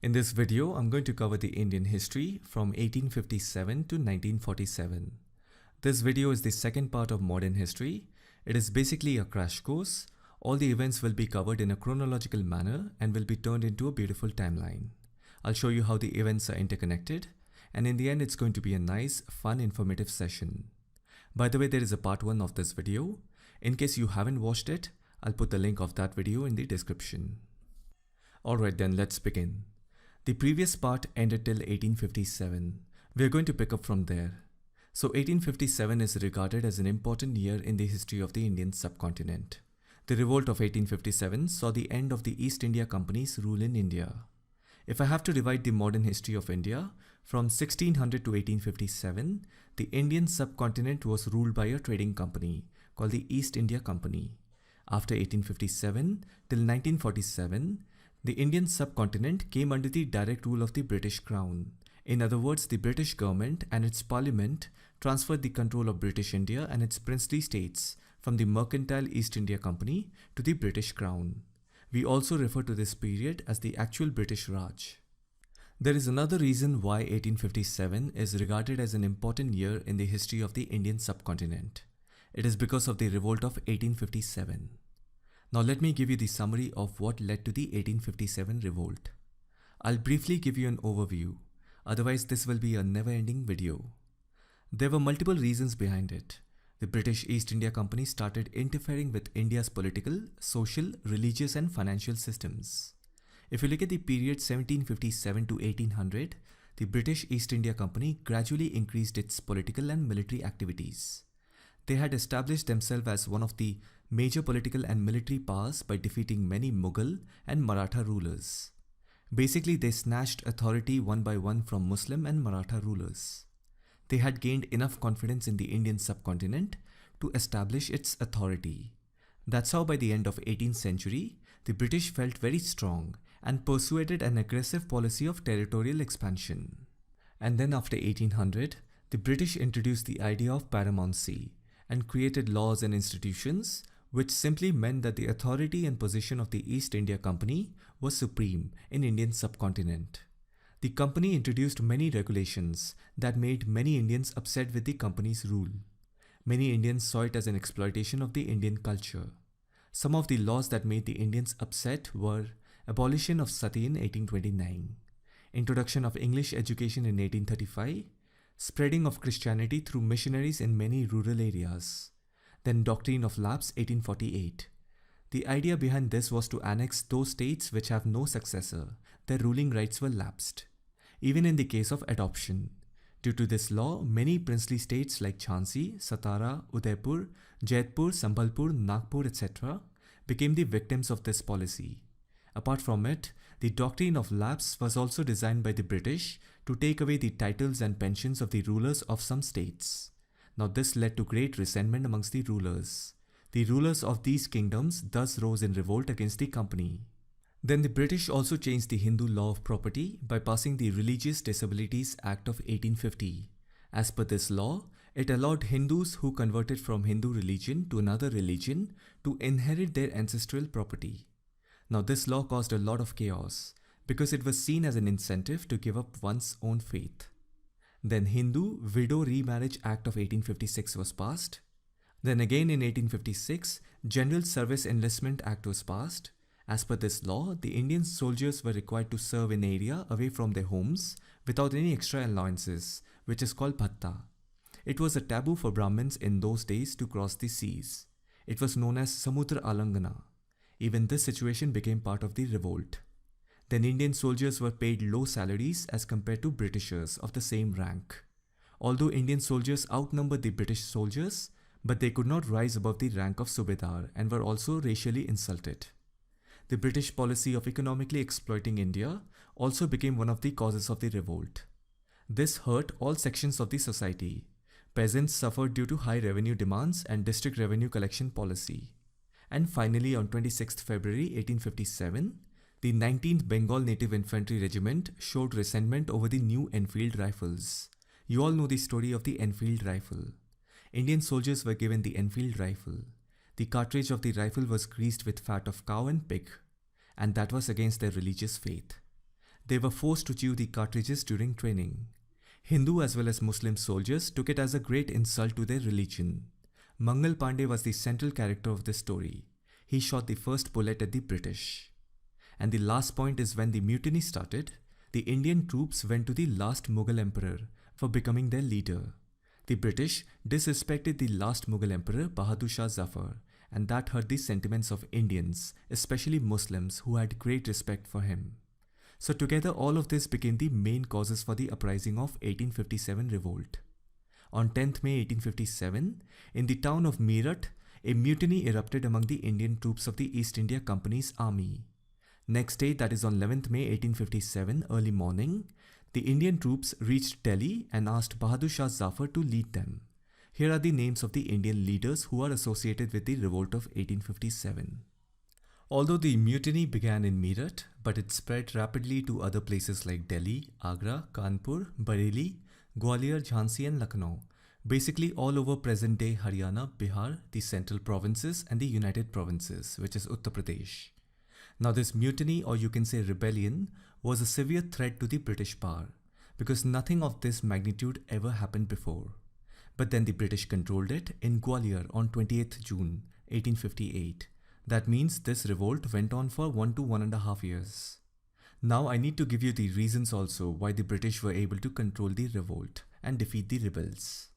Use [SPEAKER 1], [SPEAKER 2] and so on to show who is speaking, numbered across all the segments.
[SPEAKER 1] In this video, I'm going to cover the Indian history from 1857 to 1947. This video is the second part of modern history. It is basically a crash course. All the events will be covered in a chronological manner and will be turned into a beautiful timeline. I'll show you how the events are interconnected, and in the end it's going to be a nice, fun, informative session. By the way, there is a part 1 of this video. In case you haven't watched it, I'll put the link of that video in the description. Alright then, let's begin. The previous part ended till 1857. We're going to pick up from there. So 1857 is regarded as an important year in the history of the Indian subcontinent. The revolt of 1857 saw the end of the East India Company's rule in India. If I have to divide the modern history of India, from 1600 to 1857, the Indian subcontinent was ruled by a trading company called the East India Company. After 1857 till 1947, the Indian subcontinent came under the direct rule of the British Crown. In other words, the British government and its parliament transferred the control of British India and its princely states from the mercantile East India Company to the British Crown. We also refer to this period as the actual British Raj. There is another reason why 1857 is regarded as an important year in the history of the Indian subcontinent. It is because of the revolt of 1857. Now let me give you the summary of what led to the 1857 revolt. I'll briefly give you an overview, otherwise this will be a never-ending video. There were multiple reasons behind it. The British East India Company started interfering with India's political, social, religious and financial systems. If you look at the period 1757 to 1800, the British East India Company gradually increased its political and military activities. They had established themselves as one of the major political and military powers by defeating many Mughal and Maratha rulers. Basically, they snatched authority one by one from Muslim and Maratha rulers. They had gained enough confidence in the Indian subcontinent to establish its authority. That's how by the end of 18th century, the British felt very strong and pursued an aggressive policy of territorial expansion. And then after 1800, the British introduced the idea of paramountcy and created laws and institutions which simply meant that the authority and position of the East India Company was supreme in Indian subcontinent. The company introduced many regulations that made many Indians upset with the company's rule. Many Indians saw it as an exploitation of the Indian culture. Some of the laws that made the Indians upset were abolition of sati in 1829, introduction of English education in 1835, spreading of Christianity through missionaries in many rural areas, then doctrine of lapse 1848. The idea behind this was to annex those states which have no successor. Their ruling rights were lapsed. Even in the case of adoption. Due to this law, many princely states like Jhansi, Satara, Udaipur, Jaipur, Sambalpur, Nagpur, etc. became the victims of this policy. Apart from it, the doctrine of lapse was also designed by the British to take away the titles and pensions of the rulers of some states. Now this led to great resentment amongst the rulers. The rulers of these kingdoms thus rose in revolt against the company. Then the British also changed the Hindu law of property by passing the Religious Disabilities Act of 1850. As per this law, it allowed Hindus who converted from Hindu religion to another religion to inherit their ancestral property. Now this law caused a lot of chaos because it was seen as an incentive to give up one's own faith. Then Hindu Widow Remarriage Act of 1856 was passed. Then again in 1856, General Service Enlistment Act was passed. As per this law, the Indian soldiers were required to serve in area away from their homes without any extra allowances, which is called bhatta. It was a taboo for Brahmins in those days to cross the seas. It was known as Samudra Alangana. Even this situation became part of the revolt. Then Indian soldiers were paid low salaries as compared to Britishers of the same rank. Although Indian soldiers outnumbered the British soldiers, but they could not rise above the rank of Subedar and were also racially insulted. The British policy of economically exploiting India also became one of the causes of the revolt. This hurt all sections of the society. Peasants suffered due to high revenue demands and district revenue collection policy. And finally, on 26th February 1857, the 19th Bengal Native Infantry Regiment showed resentment over the new Enfield rifles. You all know the story of the Enfield rifle. Indian soldiers were given the Enfield rifle. The cartridge of the rifle was greased with fat of cow and pig, and that was against their religious faith. They were forced to chew the cartridges during training. Hindu as well as Muslim soldiers took it as a great insult to their religion. Mangal Pandey was the central character of this story. He shot the first bullet at the British. And the last point is when the mutiny started, the Indian troops went to the last Mughal emperor for becoming their leader. The British disrespected the last Mughal emperor Bahadur Shah Zafar, and that hurt the sentiments of Indians, especially Muslims who had great respect for him. So together all of this became the main causes for the uprising of 1857 revolt. On 10th May 1857, in the town of Meerut, a mutiny erupted among the Indian troops of the East India Company's army. Next day, that is on 11th May 1857, early morning, the Indian troops reached Delhi and asked Bahadur Shah Zafar to lead them. Here are the names of the Indian leaders who are associated with the revolt of 1857. Although the mutiny began in Meerut, but it spread rapidly to other places like Delhi, Agra, Kanpur, Bareilly, Gwalior, Jhansi and Lucknow, basically all over present-day Haryana, Bihar, the central provinces and the United Provinces, which is Uttar Pradesh. Now this mutiny, or you can say rebellion, was a severe threat to the British power, because nothing of this magnitude ever happened before. But then the British controlled it in Gwalior on 28th June 1858. That means this revolt went on for 1 to 1.5 years. Now I need to give you the reasons also why the British were able to control the revolt and defeat the rebels.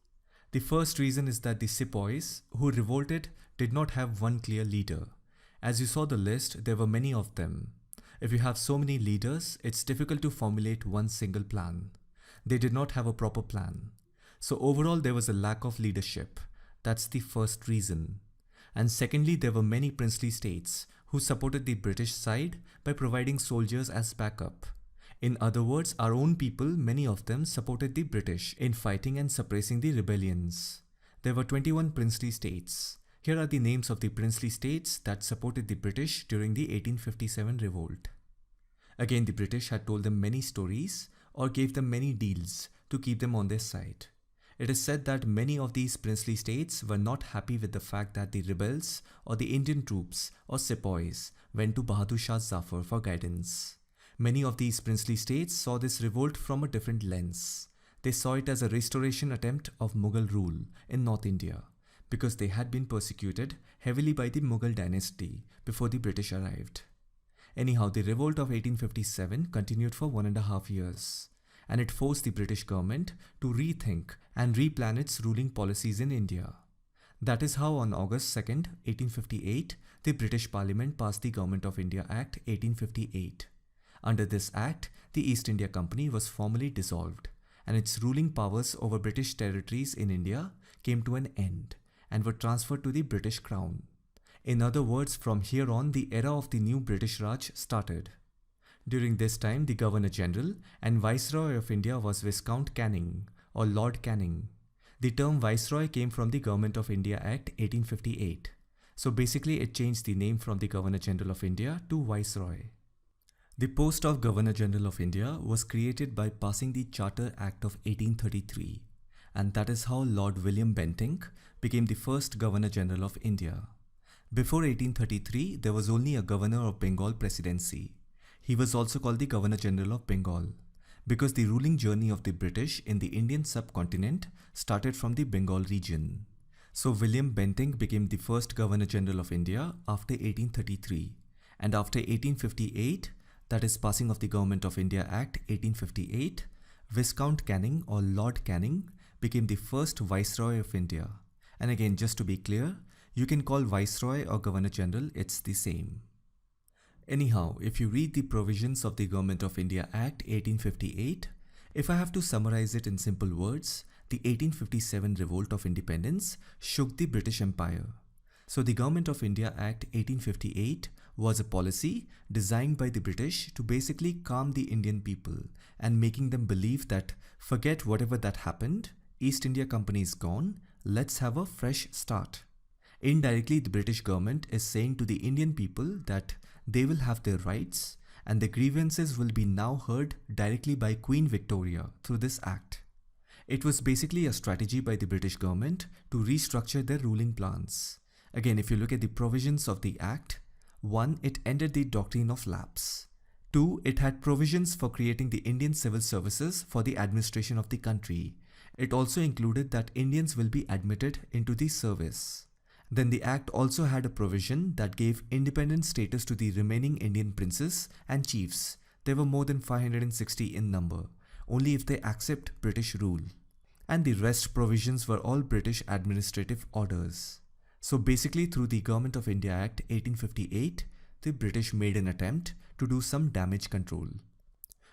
[SPEAKER 1] The first reason is that the sepoys who revolted did not have one clear leader. As you saw the list, there were many of them. If you have so many leaders, it's difficult to formulate one single plan. They did not have a proper plan. So overall there was a lack of leadership. That's the first reason. And secondly, there were many princely states who supported the British side by providing soldiers as backup. In other words, our own people, many of them supported the British in fighting and suppressing the rebellions. There were 21 princely states. Here are the names of the princely states that supported the British during the 1857 revolt. Again, the British had told them many stories or gave them many deals to keep them on their side. It is said that many of these princely states were not happy with the fact that the rebels or the Indian troops or sepoys went to Bahadur Shah Zafar for guidance. Many of these princely states saw this revolt from a different lens. They saw it as a restoration attempt of Mughal rule in North India, because they had been persecuted heavily by the Mughal dynasty before the British arrived. Anyhow, the revolt of 1857 continued for 1.5 years, and it forced the British government to rethink and replan its ruling policies in India. That is how on August 2nd, 1858, the British Parliament passed the Government of India Act 1858. Under this act, the East India Company was formally dissolved, and its ruling powers over British territories in India came to an end and were transferred to the British Crown. In other words, from here on, the era of the new British Raj started. During this time, the Governor-General and Viceroy of India was Viscount Canning or Lord Canning. The term Viceroy came from the Government of India Act 1858. So basically it changed the name from the Governor-General of India to Viceroy. The post of Governor-General of India was created by passing the Charter Act of 1833, and that is how Lord William Bentinck became the first Governor-General of India. Before 1833, there was only a Governor of Bengal Presidency. He was also called the Governor-General of Bengal, because the ruling journey of the British in the Indian subcontinent started from the Bengal region. So William Bentinck became the first Governor-General of India after 1833, and after 1858, that is passing of the Government of India Act 1858, Viscount Canning or Lord Canning became the first Viceroy of India. And again, just to be clear, you can call Viceroy or Governor-General, it's the same. Anyhow, if you read the provisions of the Government of India Act 1858, if I have to summarize it in simple words, the 1857 Revolt of Independence shook the British Empire. So the Government of India Act 1858 was a policy designed by the British to basically calm the Indian people and making them believe that forget whatever that happened, East India Company is gone, let's have a fresh start. Indirectly, the British government is saying to the Indian people that they will have their rights and their grievances will be now heard directly by Queen Victoria through this act. It was basically a strategy by the British government to restructure their ruling plans. Again, if you look at the provisions of the act, 1. It ended the doctrine of lapse. 2. It had provisions for creating the Indian civil services for the administration of the country. It also included that Indians will be admitted into the service. Then the Act also had a provision that gave independent status to the remaining Indian princes and chiefs. There were more than 560 in number, only if they accept British rule. And the rest provisions were all British administrative orders. So basically, through the Government of India Act 1858, the British made an attempt to do some damage control.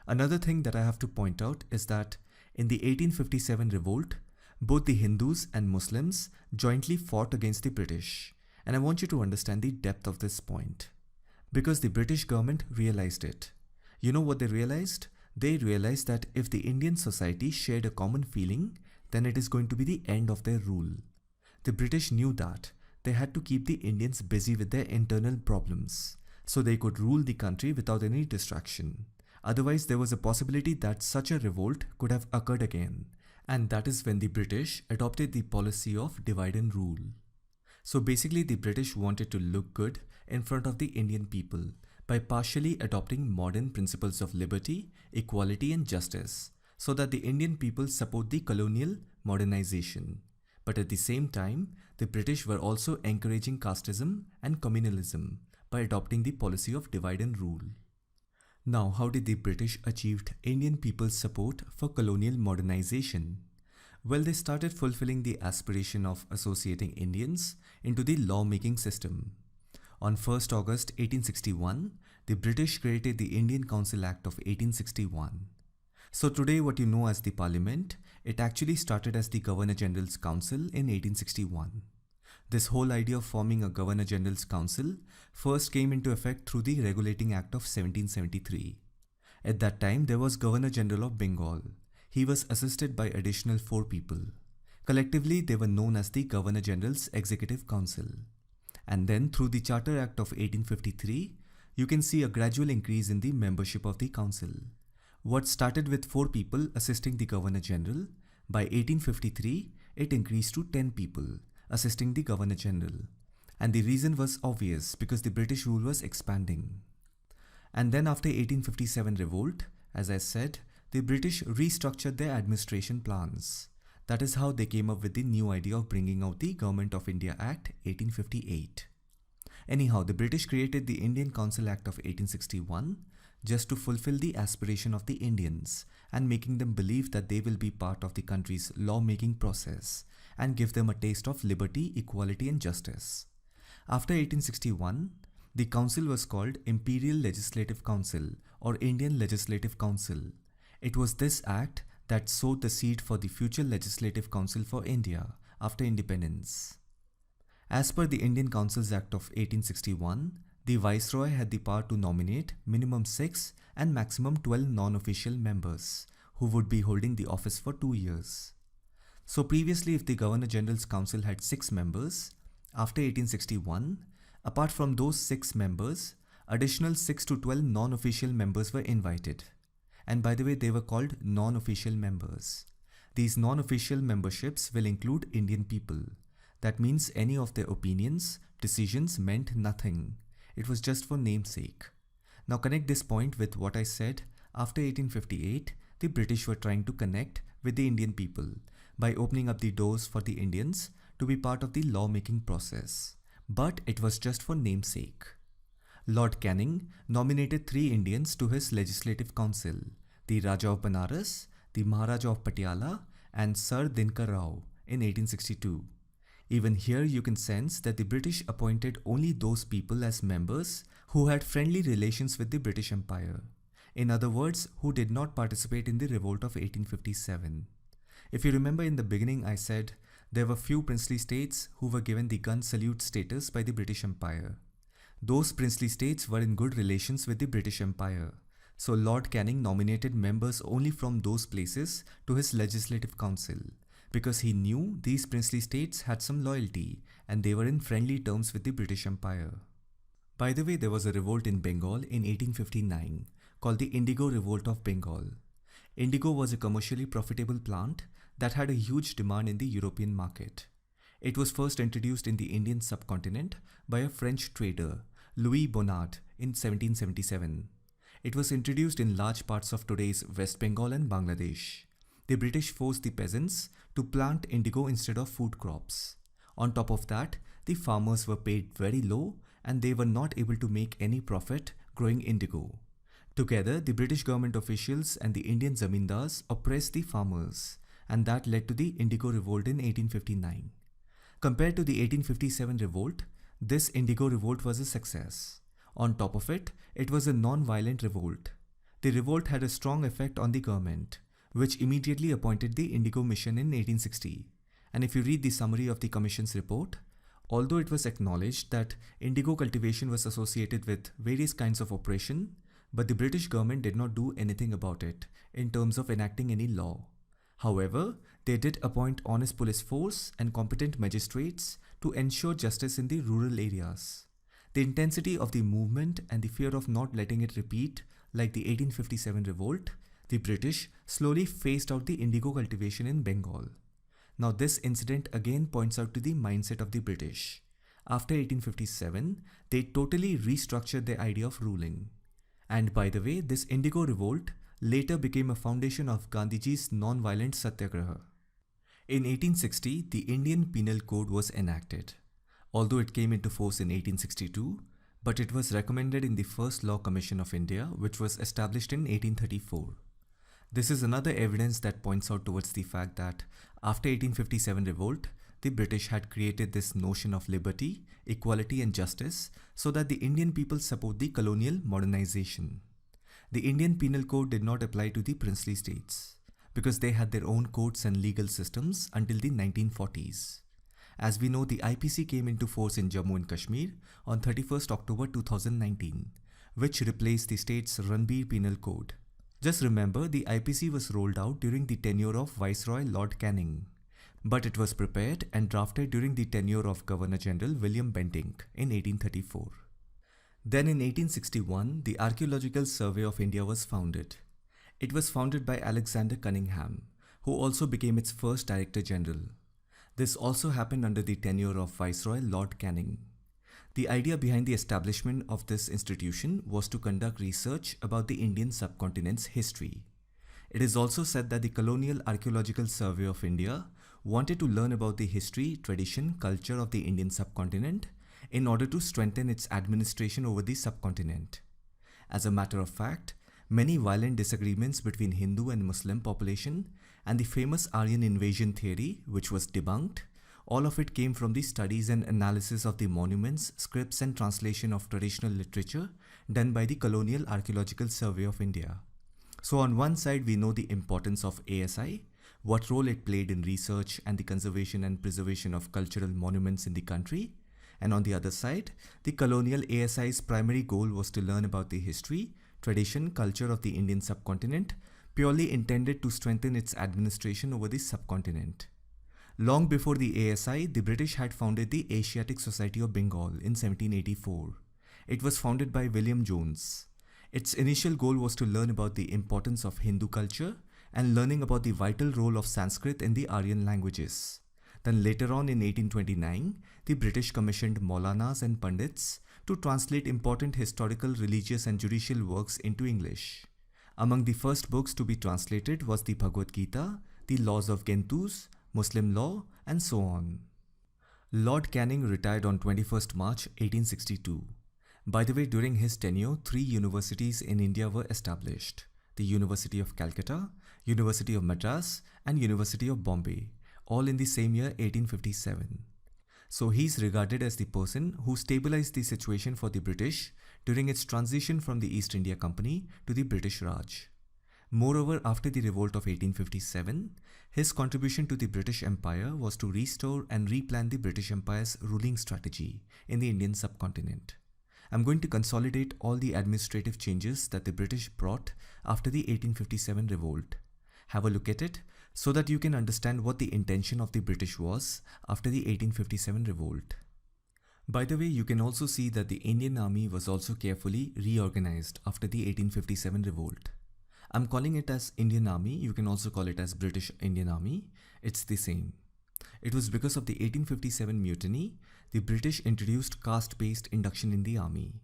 [SPEAKER 1] Another thing that I have to point out is that in the 1857 revolt, both the Hindus and Muslims jointly fought against the British. And I want you to understand the depth of this point. Because the British government realized it. You know what they realized? They realized that if the Indian society shared a common feeling, then it is going to be the end of their rule. The British knew that they had to keep the Indians busy with their internal problems, so they could rule the country without any distraction. Otherwise, there was a possibility that such a revolt could have occurred again, and that is when the British adopted the policy of divide and rule. So basically, the British wanted to look good in front of the Indian people by partially adopting modern principles of liberty, equality and justice, so that the Indian people support the colonial modernization. But at the same time, the British were also encouraging casteism and communalism by adopting the policy of divide and rule. Now, how did the British achieve Indian people's support for colonial modernization? Well, they started fulfilling the aspiration of associating Indians into the law-making system. On 1st August 1861, the British created the Indian Council Act of 1861. So today what you know as the Parliament, it actually started as the Governor General's Council in 1861. This whole idea of forming a Governor General's Council first came into effect through the Regulating Act of 1773. At that time, there was Governor General of Bengal. He was assisted by additional 4 people. Collectively, they were known as the Governor General's Executive Council. And then through the Charter Act of 1853, you can see a gradual increase in the membership of the council. What started with 4 people assisting the Governor General, by 1853, it increased to 10 people assisting the Governor General. And the reason was obvious, because the British rule was expanding. And then after 1857 revolt, as I said, the British restructured their administration plans. That is how they came up with the new idea of bringing out the Government of India Act 1858. Anyhow, the British created the Indian Council Act of 1861 just to fulfill the aspiration of the Indians and making them believe that they will be part of the country's law-making process and give them a taste of liberty, equality and justice. After 1861, the council was called Imperial Legislative Council or Indian Legislative Council. It was this act that sowed the seed for the future Legislative Council for India after independence. As per the Indian Councils Act of 1861, the Viceroy had the power to nominate minimum 6 and maximum 12 non-official members who would be holding the office for 2 years. So previously, if the Governor General's Council had 6 members, after 1861, apart from those 6 members, additional 6 to 12 non-official members were invited. And by the way, they were called non-official members. These non-official memberships will include Indian people. That means any of their opinions, decisions meant nothing. It was just for namesake. Now connect this point with what I said. After 1858, the British were trying to connect with the Indian people by opening up the doors for the Indians to be part of the law-making process. But it was just for namesake. Lord Canning nominated 3 Indians to his Legislative Council, the Raja of Banaras, the Maharaja of Patiala and Sir Dinkar Rao in 1862. Even here you can sense that the British appointed only those people as members who had friendly relations with the British Empire. In other words, who did not participate in the revolt of 1857. If you remember, in the beginning I said there were few princely states who were given the gun salute status by the British Empire. Those princely states were in good relations with the British Empire. So Lord Canning nominated members only from those places to his Legislative Council, because he knew these princely states had some loyalty and they were in friendly terms with the British Empire. By the way, there was a revolt in Bengal in 1859 called the Indigo Revolt of Bengal. Indigo was a commercially profitable plant that had a huge demand in the European market. It was first introduced in the Indian subcontinent by a French trader, Louis Bonnat, in 1777. It was introduced in large parts of today's West Bengal and Bangladesh. The British forced the peasants to plant indigo instead of food crops. On top of that, the farmers were paid very low and they were not able to make any profit growing indigo. Together, the British government officials and the Indian zamindars oppressed the farmers, and that led to the Indigo Revolt in 1859. Compared to the 1857 revolt, this Indigo Revolt was a success. On top of it, it was a non-violent revolt. The revolt had a strong effect on the government, which immediately appointed the Indigo Mission in 1860. And if you read the summary of the Commission's report, although it was acknowledged that indigo cultivation was associated with various kinds of oppression, but the British government did not do anything about it in terms of enacting any law. However, they did appoint honest police force and competent magistrates to ensure justice in the rural areas. The intensity of the movement and the fear of not letting it repeat, like the 1857 revolt, the British slowly phased out the indigo cultivation in Bengal. Now this incident again points out to the mindset of the British. After 1857, they totally restructured their idea of ruling. And by the way, this indigo revolt later became a foundation of Gandhiji's non-violent satyagraha. In 1860, the Indian Penal Code was enacted. Although it came into force in 1862, but it was recommended in the First Law Commission of India, which was established in 1834. This is another evidence that points out towards the fact that after 1857 revolt, the British had created this notion of liberty, equality and justice so that the Indian people support the colonial modernization. The Indian Penal Code did not apply to the princely states because they had their own courts and legal systems until the 1940s. As we know, the IPC came into force in Jammu and Kashmir on 31st October 2019, which replaced the state's Ranbir Penal Code. Just remember, the IPC was rolled out during the tenure of Viceroy Lord Canning, but it was prepared and drafted during the tenure of Governor General William Bentinck in 1834. Then in 1861, the Archaeological Survey of India was founded. It was founded by Alexander Cunningham, who also became its first Director General. This also happened under the tenure of Viceroy Lord Canning. The idea behind the establishment of this institution was to conduct research about the Indian subcontinent's history. It is also said that the Colonial Archaeological Survey of India wanted to learn about the history, tradition, culture of the Indian subcontinent in order to strengthen its administration over the subcontinent. As a matter of fact, many violent disagreements between Hindu and Muslim population and the famous Aryan invasion theory, which was debunked, all of it came from the studies and analysis of the monuments, scripts and translation of traditional literature done by the Colonial Archaeological Survey of India. So on one side, we know the importance of ASI, what role it played in research and the conservation and preservation of cultural monuments in the country. And on the other side, the Colonial ASI's primary goal was to learn about the history, tradition, culture of the Indian subcontinent, purely intended to strengthen its administration over the subcontinent. Long before the ASI, the British had founded the Asiatic Society of Bengal in 1784. It was founded by William Jones. Its initial goal was to learn about the importance of Hindu culture and learning about the vital role of Sanskrit in the Aryan languages. Then later on in 1829, the British commissioned Maulanas and Pandits to translate important historical, religious and judicial works into English. Among the first books to be translated was the Bhagavad Gita, the Laws of Gentus, Muslim law and so on. Lord Canning retired on 21st March 1862. By the way, during his tenure, 3 universities in India were established: the University of Calcutta, University of Madras and University of Bombay, all in the same year 1857. So he's regarded as the person who stabilized the situation for the British during its transition from the East India Company to the British Raj. Moreover, after the revolt of 1857, his contribution to the British Empire was to restore and replan the British Empire's ruling strategy in the Indian subcontinent. I'm going to consolidate all the administrative changes that the British brought after the 1857 revolt. Have a look at it so that you can understand what the intention of the British was after the 1857 revolt. By the way, you can also see that the Indian Army was also carefully reorganized after the 1857 revolt. I'm calling it as Indian Army, you can also call it as British Indian Army, it's the same. It was because of the 1857 mutiny, the British introduced caste-based induction in the army.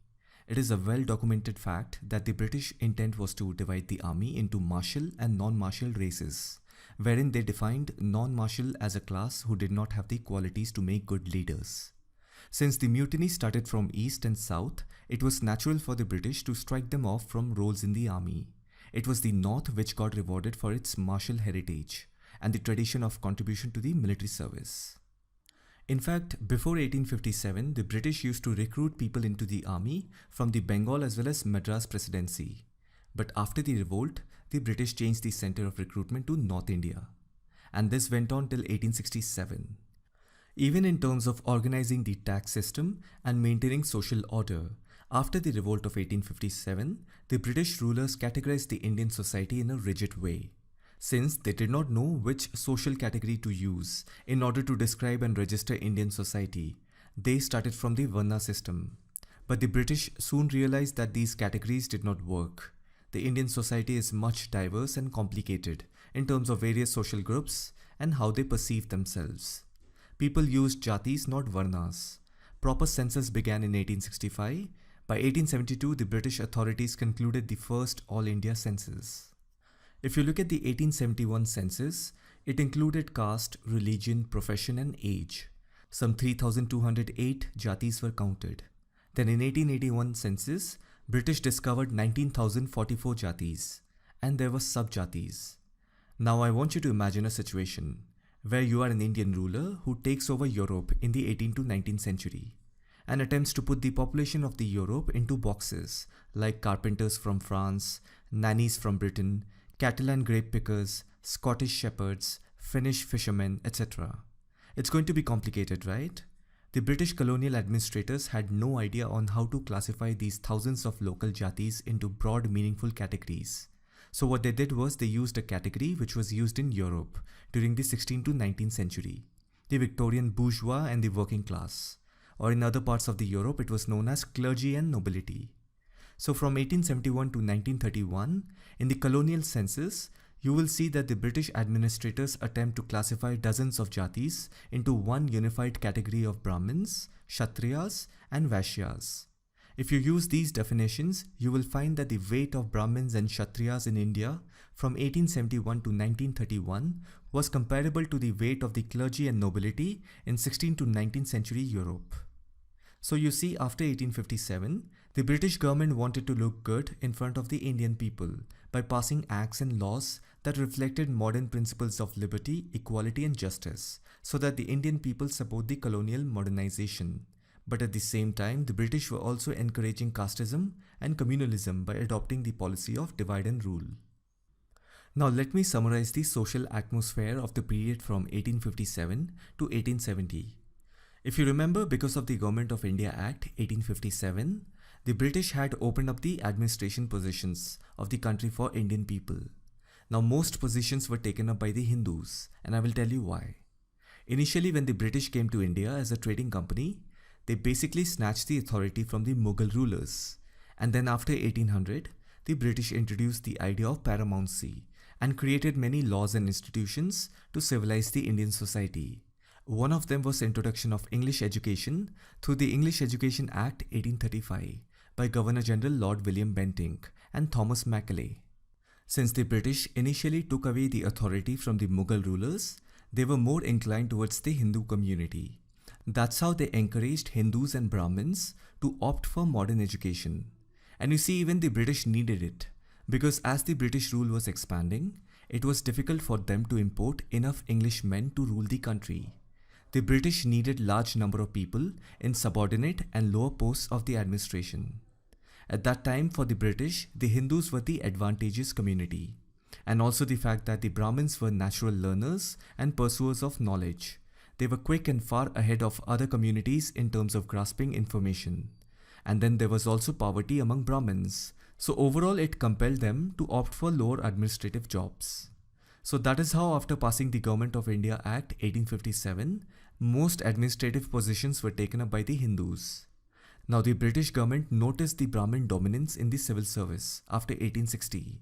[SPEAKER 1] It is a well-documented fact that the British intent was to divide the army into martial and non-martial races, wherein they defined non-martial as a class who did not have the qualities to make good leaders. Since the mutiny started from east and south, it was natural for the British to strike them off from roles in the army. It was the north which got rewarded for its martial heritage and the tradition of contribution to the military service. In fact, before 1857, the British used to recruit people into the army from the Bengal as well as Madras Presidency. But after the revolt, the British changed the center of recruitment to North India. And this went on till 1867. Even in terms of organizing the tax system and maintaining social order, after the revolt of 1857, the British rulers categorized the Indian society in a rigid way. Since they did not know which social category to use in order to describe and register Indian society, they started from the Varna system. But the British soon realized that these categories did not work. The Indian society is much diverse and complicated in terms of various social groups and how they perceive themselves. People used jatis, not varnas. Proper census began in 1865. By 1872, the British authorities concluded the first All India census. If you look at the 1871 census, it included caste, religion, profession and age. Some 3,208 jatis were counted. Then in 1881 census, British discovered 19,044 jatis, and there were sub-jatis. Now I want you to imagine a situation where you are an Indian ruler who takes over Europe in the 18th to 19th century and attempts to put the population of the Europe into boxes like carpenters from France, nannies from Britain, Catalan grape pickers, Scottish shepherds, Finnish fishermen, etc. It's going to be complicated, right? The British colonial administrators had no idea on how to classify these thousands of local jatis into broad meaningful categories. So what they did was they used a category which was used in Europe during the 16th to 19th century, the Victorian bourgeois and the working class, or in other parts of the Europe it was known as clergy and nobility. So from 1871 to 1931, in the colonial census, you will see that the British administrators attempt to classify dozens of jatis into one unified category of Brahmins, Kshatriyas and Vaishyas. If you use these definitions, you will find that the weight of Brahmins and Kshatriyas in India from 1871 to 1931 was comparable to the weight of the clergy and nobility in 16th to 19th century Europe. So you see, after 1857, the British government wanted to look good in front of the Indian people by passing acts and laws that reflected modern principles of liberty, equality and justice, so that the Indian people support the colonial modernization. But at the same time, the British were also encouraging casteism and communalism by adopting the policy of divide and rule. Now let me summarize the social atmosphere of the period from 1857 to 1870. If you remember, because of the Government of India Act 1857, the British had opened up the administration positions of the country for Indian people. Now most positions were taken up by the Hindus, and I will tell you why. Initially, when the British came to India as a trading company, they basically snatched the authority from the Mughal rulers. And then after 1800, the British introduced the idea of paramountcy and created many laws and institutions to civilize the Indian society. One of them was introduction of English education through the English Education Act 1835 by Governor General Lord William Bentinck and Thomas Macaulay. Since the British initially took away the authority from the Mughal rulers, they were more inclined towards the Hindu community. That's how they encouraged Hindus and Brahmins to opt for modern education. And you see, even the British needed it, because as the British rule was expanding, it was difficult for them to import enough English men to rule the country. The British needed large number of people in subordinate and lower posts of the administration. At that time, for the British, the Hindus were the advantageous community, and also the fact that the Brahmins were natural learners and pursuers of knowledge. They were quick and far ahead of other communities in terms of grasping information. And then there was also poverty among Brahmins. So overall, it compelled them to opt for lower administrative jobs. So that is how, after passing the Government of India Act 1857, most administrative positions were taken up by the Hindus. Now the British government noticed the Brahmin dominance in the civil service after 1860.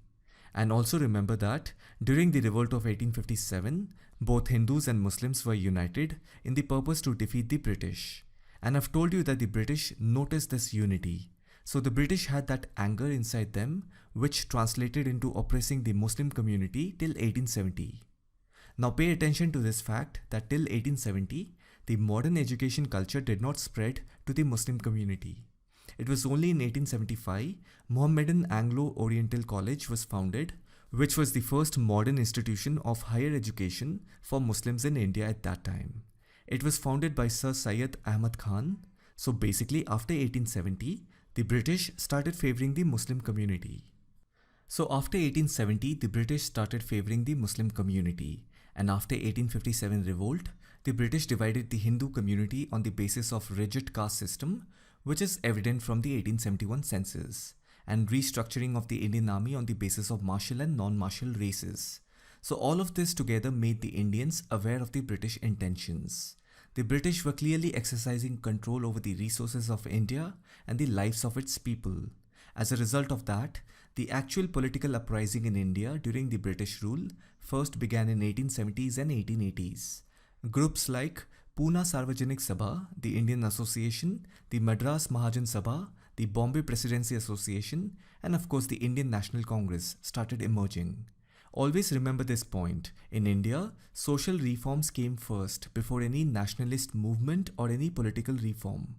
[SPEAKER 1] And also remember that during the revolt of 1857, both Hindus and Muslims were united in the purpose to defeat the British. And I've told you that the British noticed this unity. So the British had that anger inside them, which translated into oppressing the Muslim community till 1870. Now pay attention to this fact that till 1870, the modern education culture did not spread to the Muslim community. It was only in 1875 Mohammedan Anglo-Oriental College was founded, which was the first modern institution of higher education for Muslims in India at that time. It was founded by Sir Syed Ahmad Khan. So basically after 1870, the British started favoring the Muslim community. So after 1870, the British started favoring the Muslim community, and after 1857 revolt, the British divided the Hindu community on the basis of rigid caste system, which is evident from the 1871 census, and restructuring of the Indian army on the basis of martial and non-martial races. So all of this together made the Indians aware of the British intentions. The British were clearly exercising control over the resources of India and the lives of its people. As a result of that, the actual political uprising in India during the British rule first began in 1870s and 1880s. Groups like Pune Sarvajanik Sabha, the Indian Association, the Madras Mahajan Sabha, the Bombay Presidency Association, and of course the Indian National Congress started emerging. Always remember this point. In India, social reforms came first before any nationalist movement or any political reform.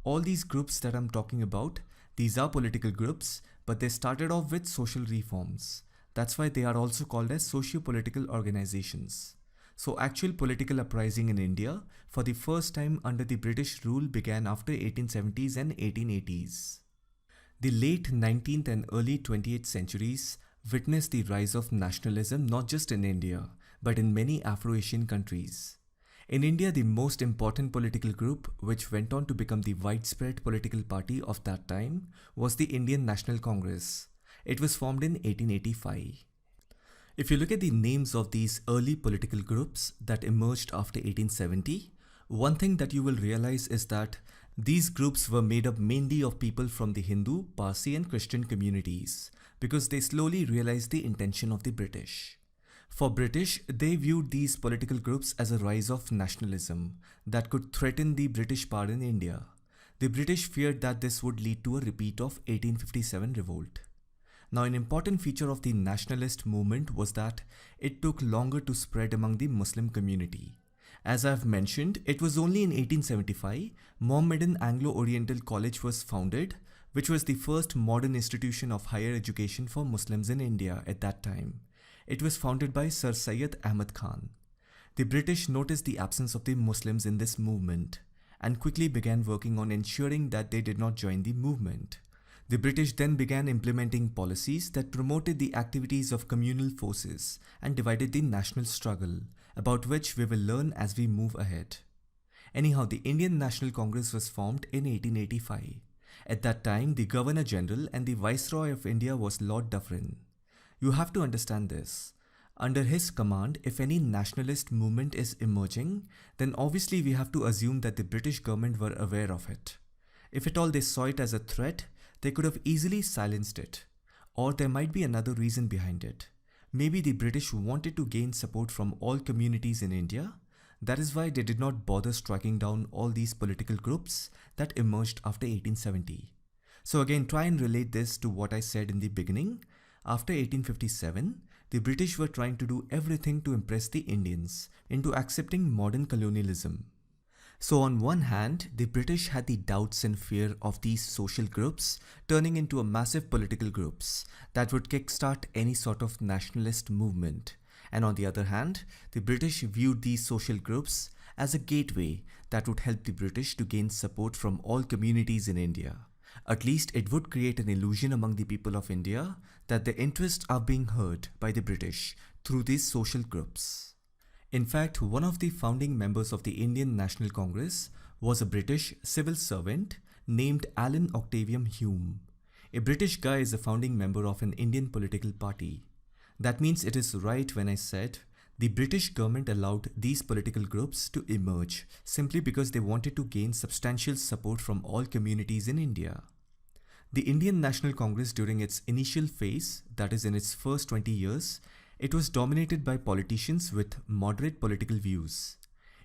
[SPEAKER 1] All these groups that I'm talking about, these are political groups, but they started off with social reforms. That's why they are also called as socio-political organizations. So actual political uprising in India for the first time under the British rule began after 1870s and 1880s. The late 19th and early 20th centuries witnessed the rise of nationalism not just in India, but in many Afro-Asian countries. In India, the most important political group, which went on to become the widespread political party of that time, was the Indian National Congress. It was formed in 1885. If you look at the names of these early political groups that emerged after 1870, one thing that you will realize is that these groups were made up mainly of people from the Hindu, Parsi and Christian communities, because they slowly realized the intention of the British. For British, they viewed these political groups as a rise of nationalism that could threaten the British power in India. The British feared that this would lead to a repeat of 1857 revolt. Now, an important feature of the nationalist movement was that it took longer to spread among the Muslim community. As I've mentioned, it was only in 1875 Mohammedan Anglo-Oriental College was founded, which was the first modern institution of higher education for Muslims in India at that time. It was founded by Sir Syed Ahmad Khan. The British noticed the absence of the Muslims in this movement and quickly began working on ensuring that they did not join the movement. The British then began implementing policies that promoted the activities of communal forces and divided the national struggle, about which we will learn as we move ahead. Anyhow, the Indian National Congress was formed in 1885. At that time, the Governor General and the Viceroy of India was Lord Dufferin. You have to understand this. Under his command, if any nationalist movement is emerging, then obviously we have to assume that the British government were aware of it. If at all they saw it as a threat, they could have easily silenced it. Or there might be another reason behind it. Maybe the British wanted to gain support from all communities in India. That is why they did not bother striking down all these political groups that emerged after 1870. So again, try and relate this to what I said in the beginning. After 1857, the British were trying to do everything to impress the Indians into accepting modern colonialism. So on one hand, the British had the doubts and fear of these social groups turning into a massive political groups that would kickstart any sort of nationalist movement. And on the other hand, the British viewed these social groups as a gateway that would help the British to gain support from all communities in India. At least it would create an illusion among the people of India that their interests are being heard by the British through these social groups. In fact, one of the founding members of the Indian National Congress was a British civil servant named Alan Octavian Hume. A British guy is a founding member of an Indian political party. That means it is right when I said the British government allowed these political groups to emerge simply because they wanted to gain substantial support from all communities in India. The Indian National Congress during its initial phase, that is in its first 20 years, it was dominated by politicians with moderate political views.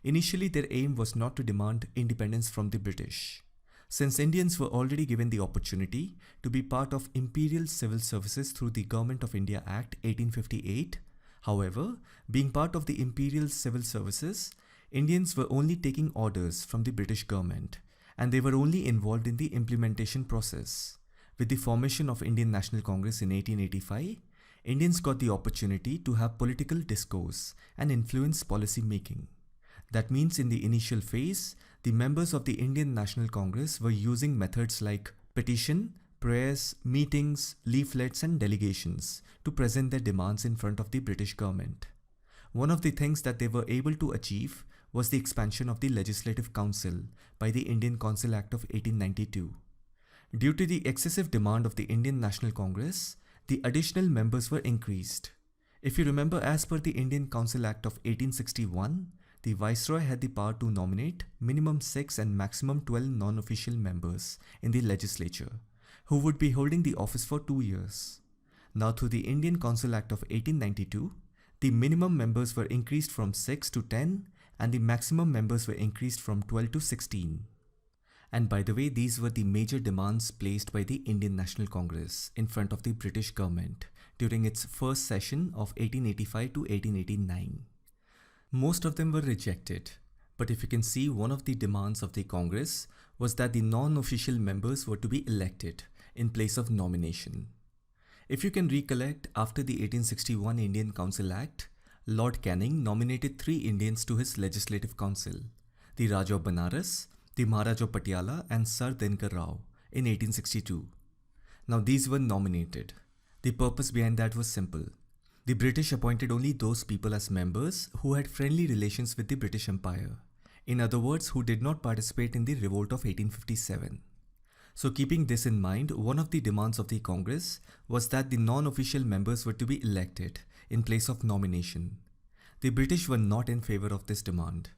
[SPEAKER 1] Initially, their aim was not to demand independence from the British. Since Indians were already given the opportunity to be part of Imperial Civil Services through the Government of India Act 1858, however, being part of the Imperial Civil Services, Indians were only taking orders from the British government, and they were only involved in the implementation process. With the formation of Indian National Congress in 1885, Indians got the opportunity to have political discourse and influence policy making. That means in the initial phase, the members of the Indian National Congress were using methods like petition, prayers, meetings, leaflets and delegations to present their demands in front of the British government. One of the things that they were able to achieve was the expansion of the Legislative Council by the Indian Council Act of 1892. Due to the excessive demand of the Indian National Congress, the additional members were increased. If you remember, as per the Indian Council Act of 1861, the Viceroy had the power to nominate minimum 6 and maximum 12 non-official members in the legislature, who would be holding the office for 2 years. Now through the Indian Council Act of 1892, the minimum members were increased from 6 to 10 and the maximum members were increased from 12 to 16. And by the way, these were the major demands placed by the Indian National Congress in front of the British government during its first session of 1885 to 1889. Most of them were rejected, but if you can see, one of the demands of the Congress was that the non-official members were to be elected in place of nomination. If you can recollect, after the 1861 Indian Council Act, Lord Canning nominated 3 Indians to his Legislative Council, the Raja of Banaras, the Maharaj of Patiala and Sir Dinkar Rao in 1862. Now these were nominated. The purpose behind that was simple. The British appointed only those people as members who had friendly relations with the British Empire. In other words, who did not participate in the revolt of 1857. So keeping this in mind, one of the demands of the Congress was that the non-official members were to be elected in place of nomination. The British were not in favor of this demand.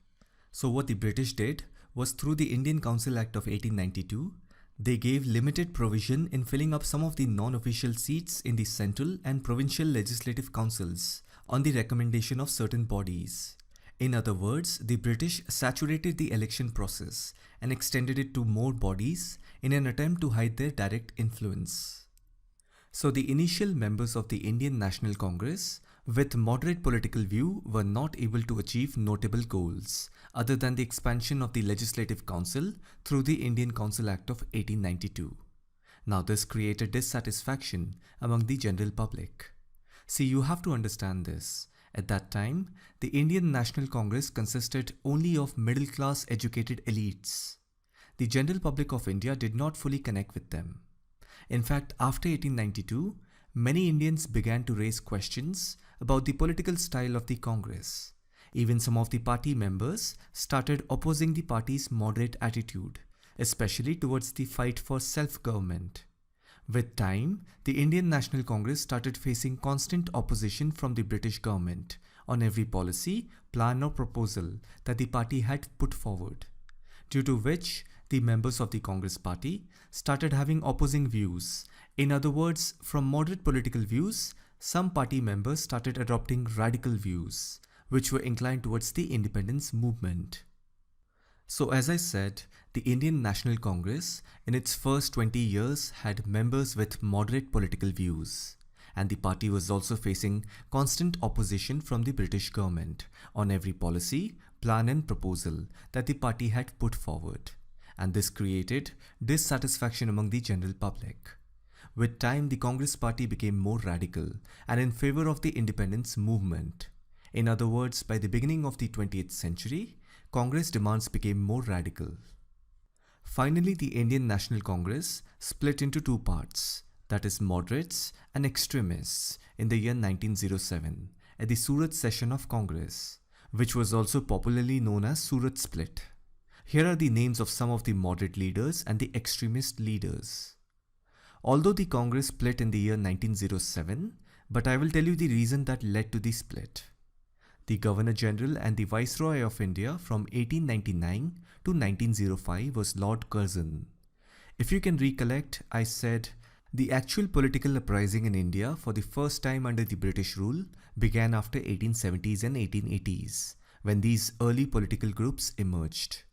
[SPEAKER 1] So what the British did was, through the Indian Council Act of 1892, they gave limited provision in filling up some of the non-official seats in the central and provincial legislative councils on the recommendation of certain bodies. In other words, the British saturated the election process and extended it to more bodies in an attempt to hide their direct influence. So the initial members of the Indian National Congress with moderate political view were not able to achieve notable goals other than the expansion of the Legislative Council through the Indian Council Act of 1892. Now this created dissatisfaction among the general public. See, you have to understand this. At that time, the Indian National Congress consisted only of middle-class educated elites. The general public of India did not fully connect with them. In fact, after 1892, many Indians began to raise questions about the political style of the Congress. Even some of the party members started opposing the party's moderate attitude, especially towards the fight for self-government. With time, the Indian National Congress started facing constant opposition from the British government on every policy, plan or proposal that the party had put forward, due to which the members of the Congress party started having opposing views. In other words, from moderate political views, some party members started adopting radical views, which were inclined towards the independence movement. So as I said, the Indian National Congress in its first 20 years had members with moderate political views, and the party was also facing constant opposition from the British government on every policy, plan and proposal that the party had put forward, and this created dissatisfaction among the general public. With time, the Congress party became more radical and in favor of the independence movement. In other words, by the beginning of the 20th century, Congress demands became more radical. Finally, the Indian National Congress split into 2 parts, that is moderates and extremists, in the year 1907 at the Surat session of Congress, which was also popularly known as Surat Split. Here are the names of some of the moderate leaders and the extremist leaders. Although the Congress split in the year 1907, but I will tell you the reason that led to the split. The Governor General and the Viceroy of India from 1899 to 1905 was Lord Curzon. If you can recollect, I said the actual political uprising in India for the first time under the British rule began after 1870s and 1880s, when these early political groups emerged.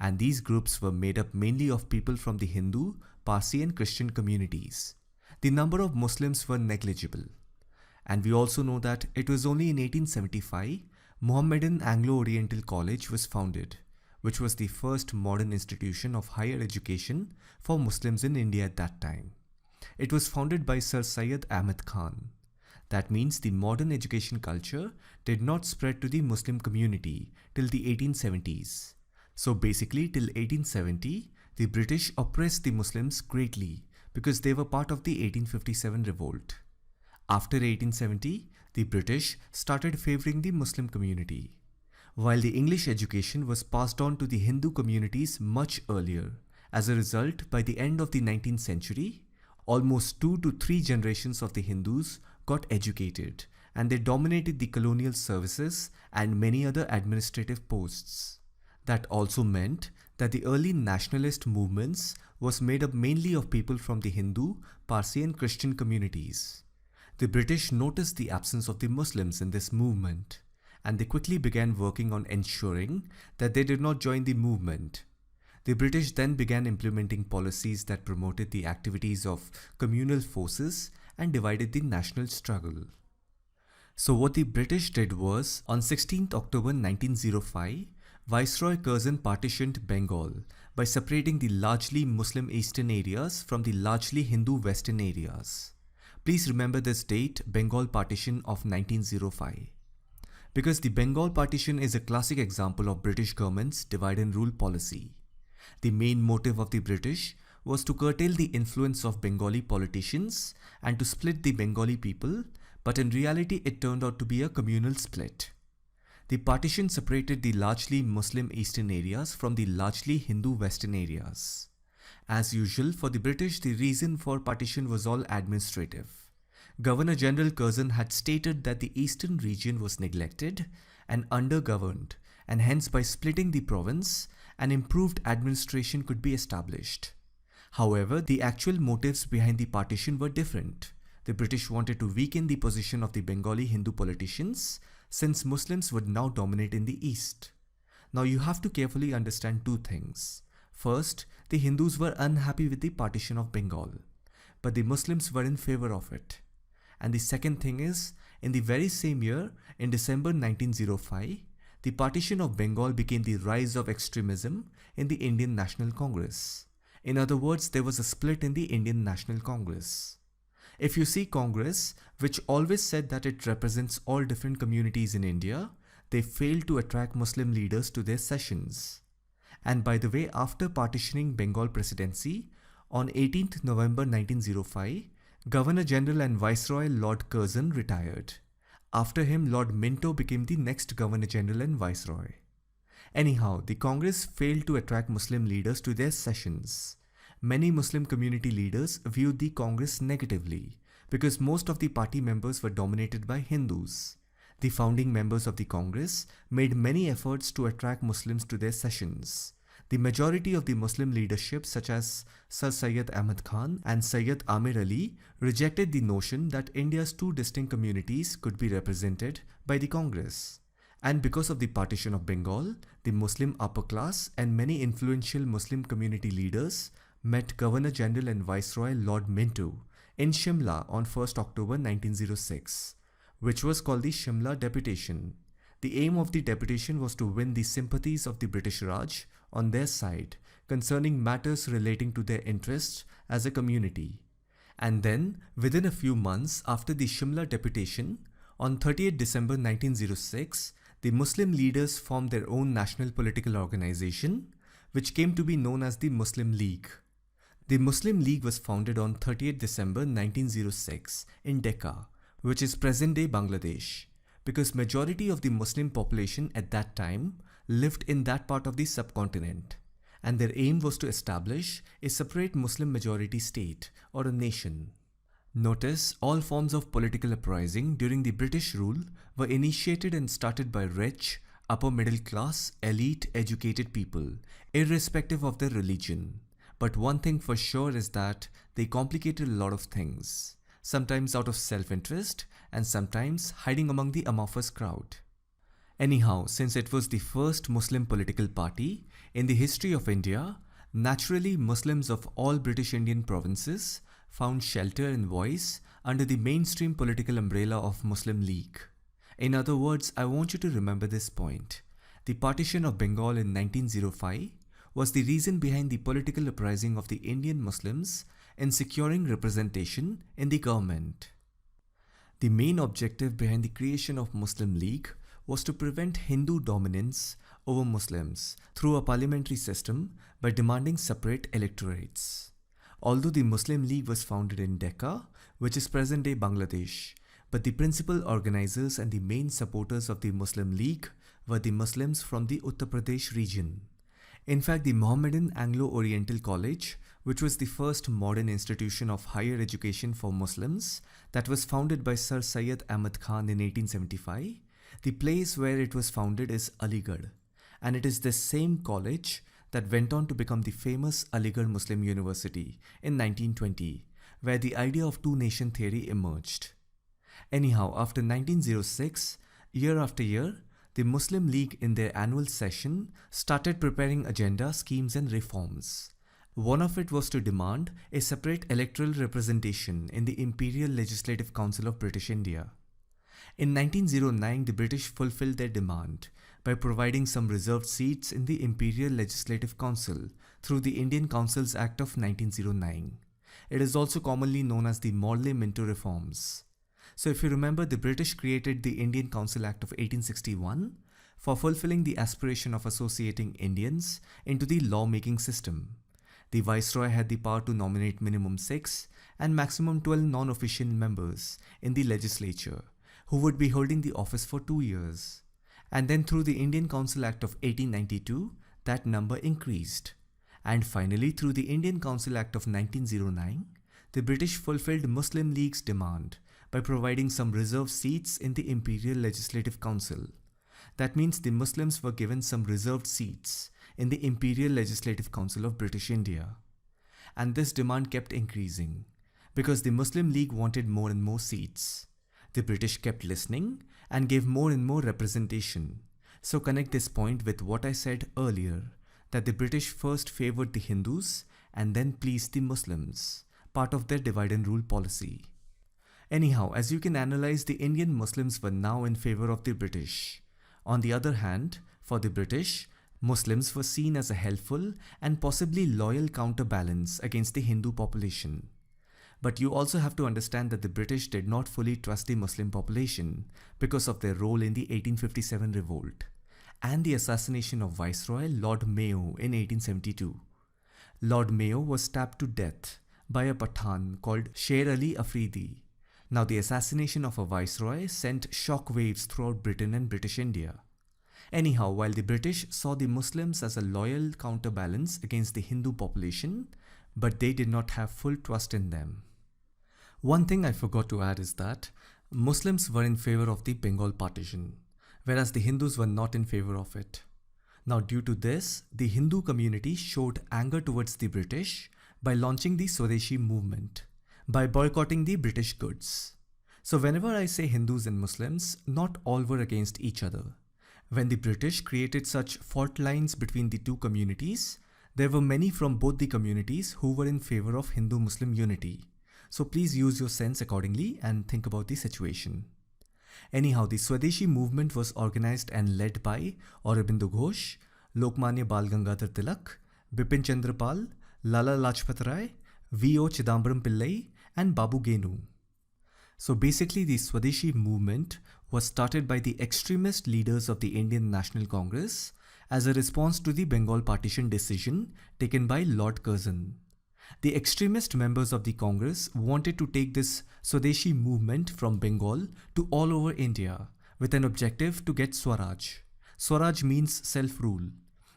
[SPEAKER 1] and these groups were made up mainly of people from the Hindu, Parsi and Christian communities. The number of Muslims were negligible. And we also know that it was only in 1875 Mohammedan Anglo-Oriental College was founded, which was the first modern institution of higher education for Muslims in India at that time. It was founded by Sir Syed Ahmad Khan. That means the modern education culture did not spread to the Muslim community till the 1870s. So basically till 1870, the British oppressed the Muslims greatly because they were part of the 1857 revolt. After 1870, the British started favouring the Muslim community, while the English education was passed on to the Hindu communities much earlier. As a result, by the end of the 19th century, almost 2 to 3 generations of the Hindus got educated, and they dominated the colonial services and many other administrative posts. That also meant that the early nationalist movements was made up mainly of people from the Hindu, Parsi and Christian communities. The British noticed the absence of the Muslims in this movement, and they quickly began working on ensuring that they did not join the movement. The British then began implementing policies that promoted the activities of communal forces and divided the national struggle. So what the British did was, on 16th October 1905, Viceroy Curzon partitioned Bengal by separating the largely Muslim eastern areas from the largely Hindu western areas. Please remember this date, Bengal Partition of 1905. Because the Bengal Partition is a classic example of British government's divide and rule policy. The main motive of the British was to curtail the influence of Bengali politicians and to split the Bengali people, but in reality it turned out to be a communal split. The partition separated the largely Muslim eastern areas from the largely Hindu western areas. As usual, for the British, the reason for partition was all administrative. Governor General Curzon had stated that the eastern region was neglected and undergoverned, and hence by splitting the province, an improved administration could be established. However, the actual motives behind the partition were different. The British wanted to weaken the position of the Bengali Hindu politicians, since Muslims would now dominate in the east. Now you have to carefully understand two things. First, the Hindus were unhappy with the partition of Bengal, but the Muslims were in favor of it. And the second thing is, in the very same year, in December 1905, the partition of Bengal became the rise of extremism in the Indian National Congress. In other words, there was a split in the Indian National Congress. If you see Congress, which always said that it represents all different communities in India, they failed to attract Muslim leaders to their sessions. And by the way, after partitioning Bengal presidency, on 18th November 1905, Governor General and Viceroy Lord Curzon retired. After him, Lord Minto became the next Governor General and Viceroy. Anyhow, the Congress failed to attract Muslim leaders to their sessions. Many Muslim community leaders viewed the Congress negatively because most of the party members were dominated by Hindus. The founding members of the Congress made many efforts to attract Muslims to their sessions. The majority of the Muslim leadership, such as Sir Syed Ahmad Khan and Syed Amir Ali, rejected the notion that India's two distinct communities could be represented by the Congress. And because of the partition of Bengal, the Muslim upper class and many influential Muslim community leaders met Governor General and Viceroy Lord Minto in Shimla on 1st October 1906, which was called the Shimla Deputation. The aim of the deputation was to win the sympathies of the British Raj on their side concerning matters relating to their interests as a community. And then, within a few months after the Shimla Deputation, on 30th December 1906, the Muslim leaders formed their own national political organization, which came to be known as the Muslim League. The Muslim League was founded on 30th December 1906 in Decca, which is present-day Bangladesh, because majority of the Muslim population at that time lived in that part of the subcontinent, and their aim was to establish a separate Muslim majority state or a nation. Notice, all forms of political uprising during the British rule were initiated and started by rich, upper middle class, elite, educated people, irrespective of their religion. But one thing for sure is that they complicated a lot of things, sometimes out of self-interest and sometimes hiding among the amorphous crowd. Anyhow, since it was the first Muslim political party in the history of India, naturally Muslims of all British Indian provinces found shelter and voice under the mainstream political umbrella of Muslim League. In other words, I want you to remember this point. The partition of Bengal in 1905 was the reason behind the political uprising of the Indian Muslims in securing representation in the government. The main objective behind the creation of Muslim League was to prevent Hindu dominance over Muslims through a parliamentary system by demanding separate electorates. Although the Muslim League was founded in Decca, which is present-day Bangladesh, but the principal organizers and the main supporters of the Muslim League were the Muslims from the Uttar Pradesh region. In fact, the Mohammedan Anglo-Oriental College, which was the first modern institution of higher education for Muslims that was founded by Sir Syed Ahmad Khan in 1875, the place where it was founded is Aligarh, and it is this same college that went on to become the famous Aligarh Muslim University in 1920, where the idea of two-nation theory emerged. Anyhow, after 1906, year after year, the Muslim League in their annual session started preparing agenda, schemes and reforms. One of it was to demand a separate electoral representation in the Imperial Legislative Council of British India. In 1909, the British fulfilled their demand by providing some reserved seats in the Imperial Legislative Council through the Indian Councils Act of 1909. It is also commonly known as the Morley-Minto Reforms. So if you remember, the British created the Indian Council Act of 1861 for fulfilling the aspiration of associating Indians into the law-making system. The Viceroy had the power to nominate minimum 6 and maximum 12 non-official members in the legislature, who would be holding the office for 2 years. And then through the Indian Council Act of 1892, that number increased. And finally, through the Indian Council Act of 1909, the British fulfilled Muslim League's demand by providing some reserved seats in the Imperial Legislative Council. That means the Muslims were given some reserved seats in the Imperial Legislative Council of British India. And this demand kept increasing because the Muslim League wanted more and more seats. The British kept listening and gave more and more representation. So connect this point with what I said earlier, that the British first favored the Hindus and then pleased the Muslims, part of their divide and rule policy. Anyhow, as you can analyze, the Indian Muslims were now in favor of the British. On the other hand, for the British, Muslims were seen as a helpful and possibly loyal counterbalance against the Hindu population. But you also have to understand that the British did not fully trust the Muslim population because of their role in the 1857 revolt and the assassination of Viceroy Lord Mayo in 1872. Lord Mayo was stabbed to death by a Pathan called Sher Ali Afridi. Now, the assassination of a viceroy sent shock waves throughout Britain and British India. Anyhow, while the British saw the Muslims as a loyal counterbalance against the Hindu population, but they did not have full trust in them. One thing I forgot to add is that Muslims were in favor of the Bengal partition, whereas the Hindus were not in favor of it. Now, due to this, the Hindu community showed anger towards the British by launching the Swadeshi movement, by boycotting the British goods. So whenever I say Hindus and Muslims, not all were against each other. When the British created such fault lines between the two communities, there were many from both the communities who were in favor of Hindu-Muslim unity. So please use your sense accordingly and think about the situation. Anyhow, the Swadeshi movement was organized and led by Aurobindo Ghosh, Lokmanya Bal Gangadhar Tilak, Bipin Chandra Pal, Lala Lajpat Rai, V.O. Chidambaram Pillai and Babu Genu. So basically, the Swadeshi movement was started by the extremist leaders of the Indian National Congress as a response to the Bengal partition decision taken by Lord Curzon. The extremist members of the Congress wanted to take this Swadeshi movement from Bengal to all over India with an objective to get Swaraj. Swaraj means self-rule.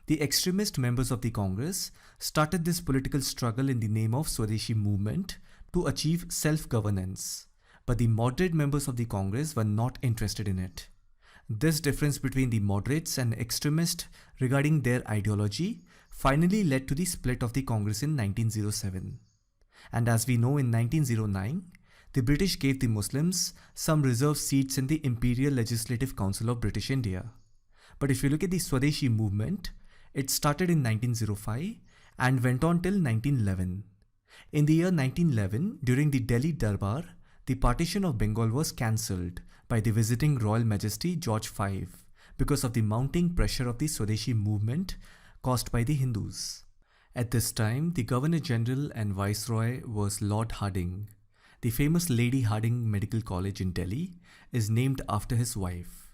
[SPEAKER 1] The extremist members of the Congress started this political struggle in the name of Swadeshi movement to achieve self-governance. But the moderate members of the Congress were not interested in it. This difference between the moderates and extremists regarding their ideology finally led to the split of the Congress in 1907. And as we know, in 1909, the British gave the Muslims some reserved seats in the Imperial Legislative Council of British India. But if you look at the Swadeshi movement, it started in 1905 and went on till 1911. In the year 1911, during the Delhi Darbar, the partition of Bengal was cancelled by the visiting Royal Majesty George V because of the mounting pressure of the Swadeshi movement caused by the Hindus. At this time, the Governor General and Viceroy was Lord Hardinge. The famous Lady Hardinge Medical College in Delhi is named after his wife.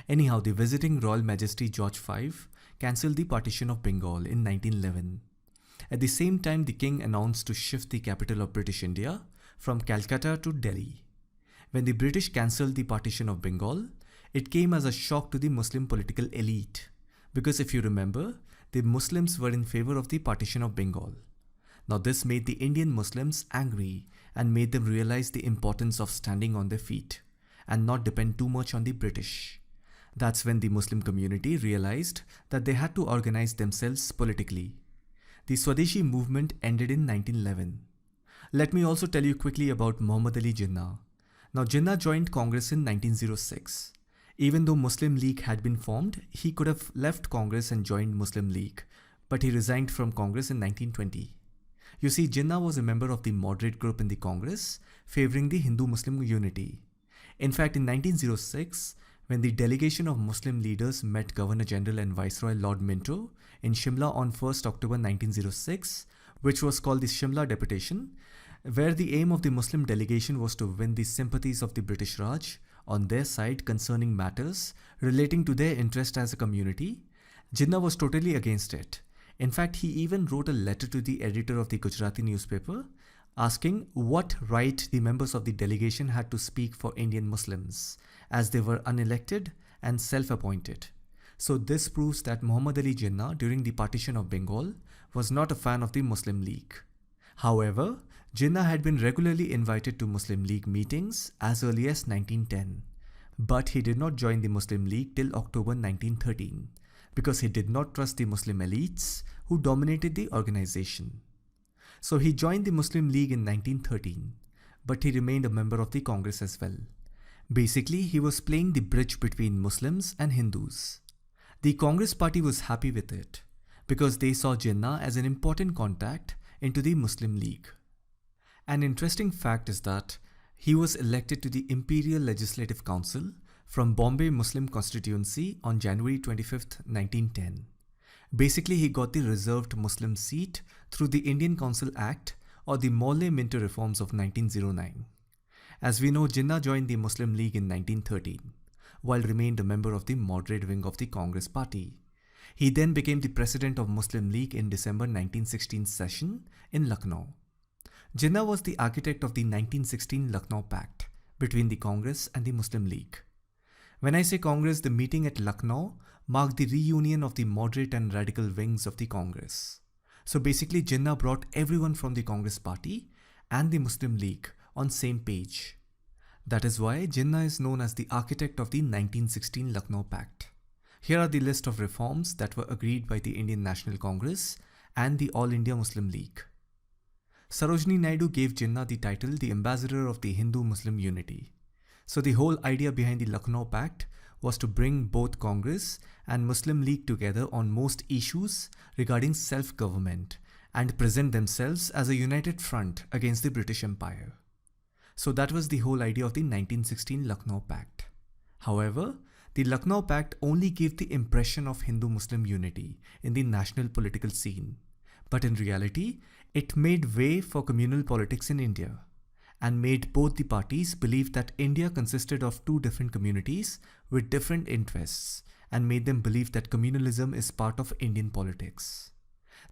[SPEAKER 1] Anyhow, the visiting Royal Majesty George V cancelled the partition of Bengal in 1911. At the same time, the king announced to shift the capital of British India from Calcutta to Delhi. When the British cancelled the partition of Bengal, it came as a shock to the Muslim political elite, because if you remember, the Muslims were in favor of the partition of Bengal. Now this made the Indian Muslims angry and made them realize the importance of standing on their feet and not depend too much on the British. That's when the Muslim community realized that they had to organize themselves politically. The Swadeshi movement ended in 1911. Let me also tell you quickly about Muhammad Ali Jinnah. Now Jinnah joined Congress in 1906. Even though Muslim League had been formed, he could have left Congress and joined Muslim League, but he resigned from Congress in 1920. You see, Jinnah was a member of the moderate group in the Congress, favoring the Hindu-Muslim unity. In fact, in 1906, when the delegation of Muslim leaders met Governor General and Viceroy Lord Minto in Shimla on 1st October 1906, which was called the Shimla Deputation, where the aim of the Muslim delegation was to win the sympathies of the British Raj on their side concerning matters relating to their interest as a community, Jinnah was totally against it. In fact, he even wrote a letter to the editor of the Gujarati newspaper asking what right the members of the delegation had to speak for Indian Muslims, as they were unelected and self-appointed. So this proves that Muhammad Ali Jinnah during the partition of Bengal was not a fan of the Muslim League. However, Jinnah had been regularly invited to Muslim League meetings as early as 1910, but he did not join the Muslim League till October 1913 because he did not trust the Muslim elites who dominated the organization. So he joined the Muslim League in 1913, but he remained a member of the Congress as well. Basically, he was playing the bridge between Muslims and Hindus. The Congress party was happy with it because they saw Jinnah as an important contact into the Muslim League. An interesting fact is that he was elected to the Imperial Legislative Council from Bombay Muslim constituency on January 25, 1910. Basically, he got the reserved Muslim seat through the Indian Council Act or the Morley-Minto reforms of 1909. As we know, Jinnah joined the Muslim League in 1913, while remained a member of the moderate wing of the Congress party. He then became the president of Muslim League in December 1916 session in Lucknow. Jinnah was the architect of the 1916 Lucknow Pact between the Congress and the Muslim League. When I say Congress, the meeting at Lucknow marked the reunion of the moderate and radical wings of the Congress. So basically, Jinnah brought everyone from the Congress party and the Muslim League on same page. That is why Jinnah is known as the architect of the 1916 Lucknow Pact. Here are the list of reforms that were agreed by the Indian National Congress and the All India Muslim League. Sarojini Naidu gave Jinnah the title the Ambassador of the Hindu-Muslim Unity. So the whole idea behind the Lucknow Pact was to bring both Congress and Muslim League together on most issues regarding self-government and present themselves as a united front against the British Empire. So that was the whole idea of the 1916 Lucknow Pact. However, the Lucknow Pact only gave the impression of Hindu-Muslim unity in the national political scene. But in reality, it made way for communal politics in India and made both the parties believe that India consisted of two different communities with different interests and made them believe that communalism is part of Indian politics.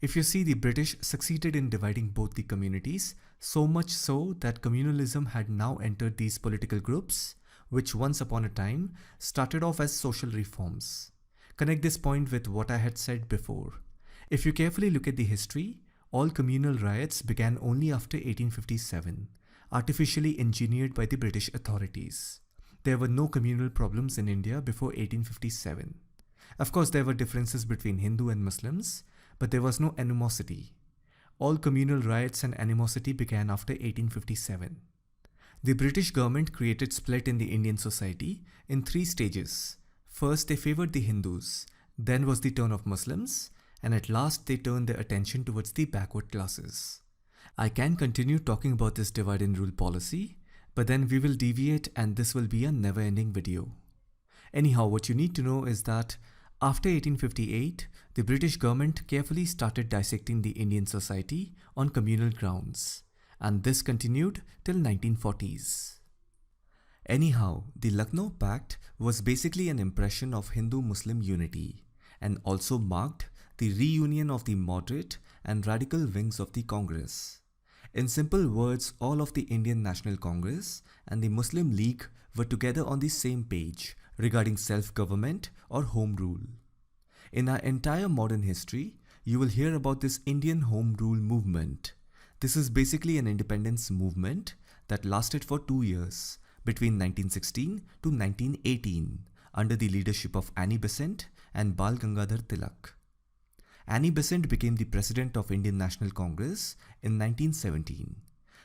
[SPEAKER 1] If you see, the British succeeded in dividing both the communities, so much so that communalism had now entered these political groups, which once upon a time started off as social reforms. Connect this point with what I had said before. If you carefully look at the history, all communal riots began only after 1857, artificially engineered by the British authorities. There were no communal problems in India before 1857. Of course, there were differences between Hindu and Muslims, but there was no animosity. All communal riots and animosity began after 1857. The British government created split in the Indian society in 3 stages. First they favored the Hindus, then was the turn of Muslims, and at last they turned their attention towards the backward classes. I can continue talking about this divide and rule policy, but then we will deviate and this will be a never-ending video. Anyhow, what you need to know is that after 1858, the British government carefully started dissecting the Indian society on communal grounds, and this continued till 1940s. Anyhow, the Lucknow Pact was basically an impression of Hindu-Muslim unity and also marked the reunion of the moderate and radical wings of the Congress. In simple words, all of the Indian National Congress and the Muslim League were together on the same page regarding self-government or home rule. In our entire modern history, you will hear about this Indian Home Rule movement. This is basically an independence movement that lasted for 2 years between 1916 to 1918 under the leadership of Annie Besant and Bal Gangadhar Tilak. Annie Besant became the president of Indian National Congress in 1917.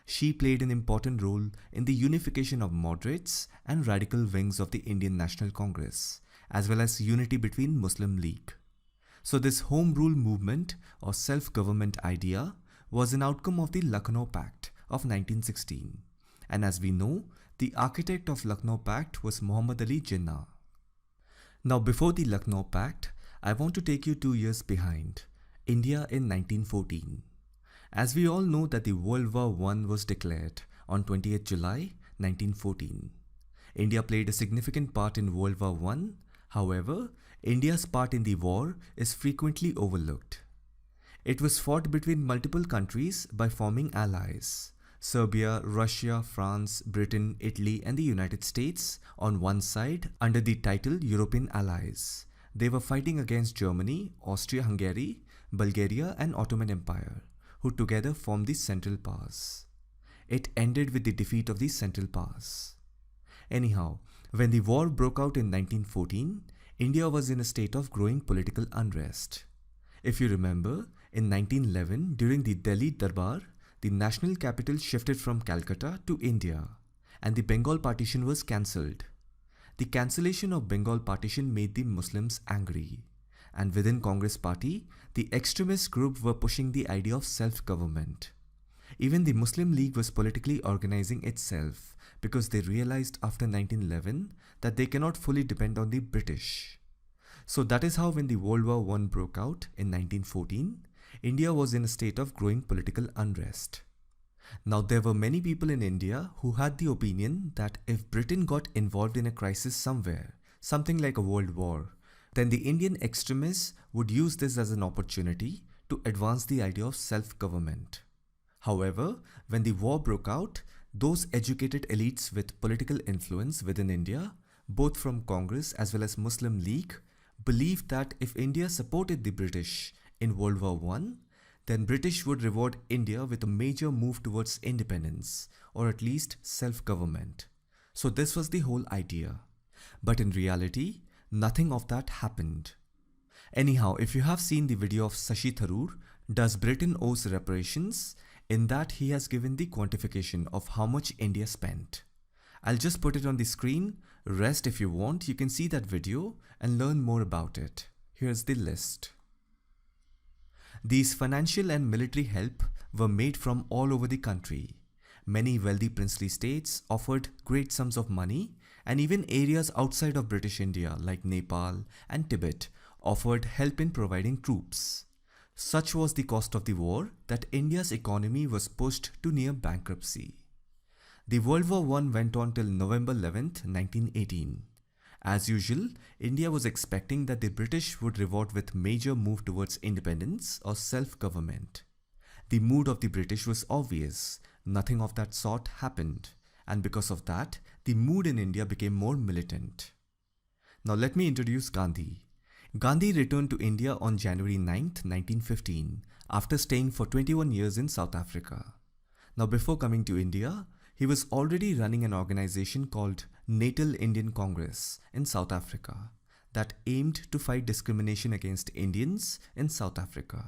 [SPEAKER 1] She played an important role in the unification of moderates and radical wings of the Indian National Congress, as well as unity between Muslim League. So this Home Rule movement or self-government idea was an outcome of the Lucknow Pact of 1916. And as we know, the architect of Lucknow Pact was Muhammad Ali Jinnah. Now before the Lucknow Pact, I want to take you 2 years behind, India in 1914. As we all know that the World War I was declared on 28th July 1914. India played a significant part in World War I. However, India's part in the war is frequently overlooked. It was fought between multiple countries by forming allies. Serbia, Russia, France, Britain, Italy and the United States on one side under the title European Allies. They were fighting against Germany, Austria-Hungary, Bulgaria and Ottoman Empire, who together formed the Central Powers. It ended with the defeat of the Central Powers. Anyhow, when the war broke out in 1914, India was in a state of growing political unrest. If you remember, in 1911 during the Delhi Darbar, the national capital shifted from Calcutta to India and the Bengal partition was cancelled. The cancellation of Bengal partition made the Muslims angry, and within Congress party, the extremist group were pushing the idea of self-government. Even the Muslim League was politically organizing itself because they realized after 1911 that they cannot fully depend on the British. So that is how when the World War I broke out in 1914, India was in a state of growing political unrest. Now there were many people in India who had the opinion that if Britain got involved in a crisis somewhere, something like a world war, then the Indian extremists would use this as an opportunity to advance the idea of self-government. However, when the war broke out, those educated elites with political influence within India, both from Congress as well as Muslim League, believed that if India supported the British in World War I, then British would reward India with a major move towards independence or at least self-government. So this was the whole idea. But in reality, nothing of that happened. Anyhow, if you have seen the video of Shashi Tharoor, Does Britain Owes Reparations? In that he has given the quantification of how much India spent. I'll just put it on the screen. Rest if you want, you can see that video and learn more about it. Here's the list. These financial and military help were made from all over the country. Many wealthy princely states offered great sums of money, and even areas outside of British India like Nepal and Tibet offered help in providing troops. Such was the cost of the war that India's economy was pushed to near bankruptcy. The World War I went on till November 11th, 1918. As usual, India was expecting that the British would reward with major move towards independence or self-government. The mood of the British was obvious. Nothing of that sort happened, and because of that, the mood in India became more militant. Now let me introduce Gandhi. Gandhi returned to India on January 9th, 1915, after staying for 21 years in South Africa. Now before coming to India, he was already running an organization called Natal Indian Congress in South Africa that aimed to fight discrimination against Indians in South Africa.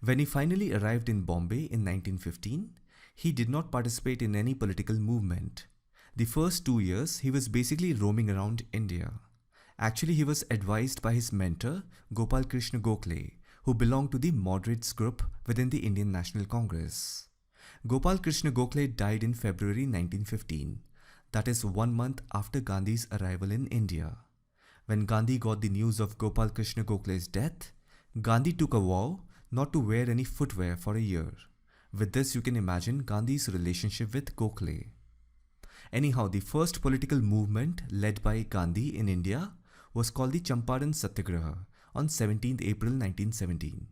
[SPEAKER 1] When he finally arrived in Bombay in 1915, he did not participate in any political movement. The first 2 years, he was basically roaming around India. Actually, he was advised by his mentor, Gopal Krishna Gokhale, who belonged to the moderates group within the Indian National Congress. Gopal Krishna Gokhale died in February 1915, that is 1 month after Gandhi's arrival in India. When Gandhi got the news of Gopal Krishna Gokhale's death, Gandhi took a vow not to wear any footwear for a year. With this, you can imagine Gandhi's relationship with Gokhale. Anyhow, the first political movement led by Gandhi in India was called the Champaran Satyagraha on 17th April 1917.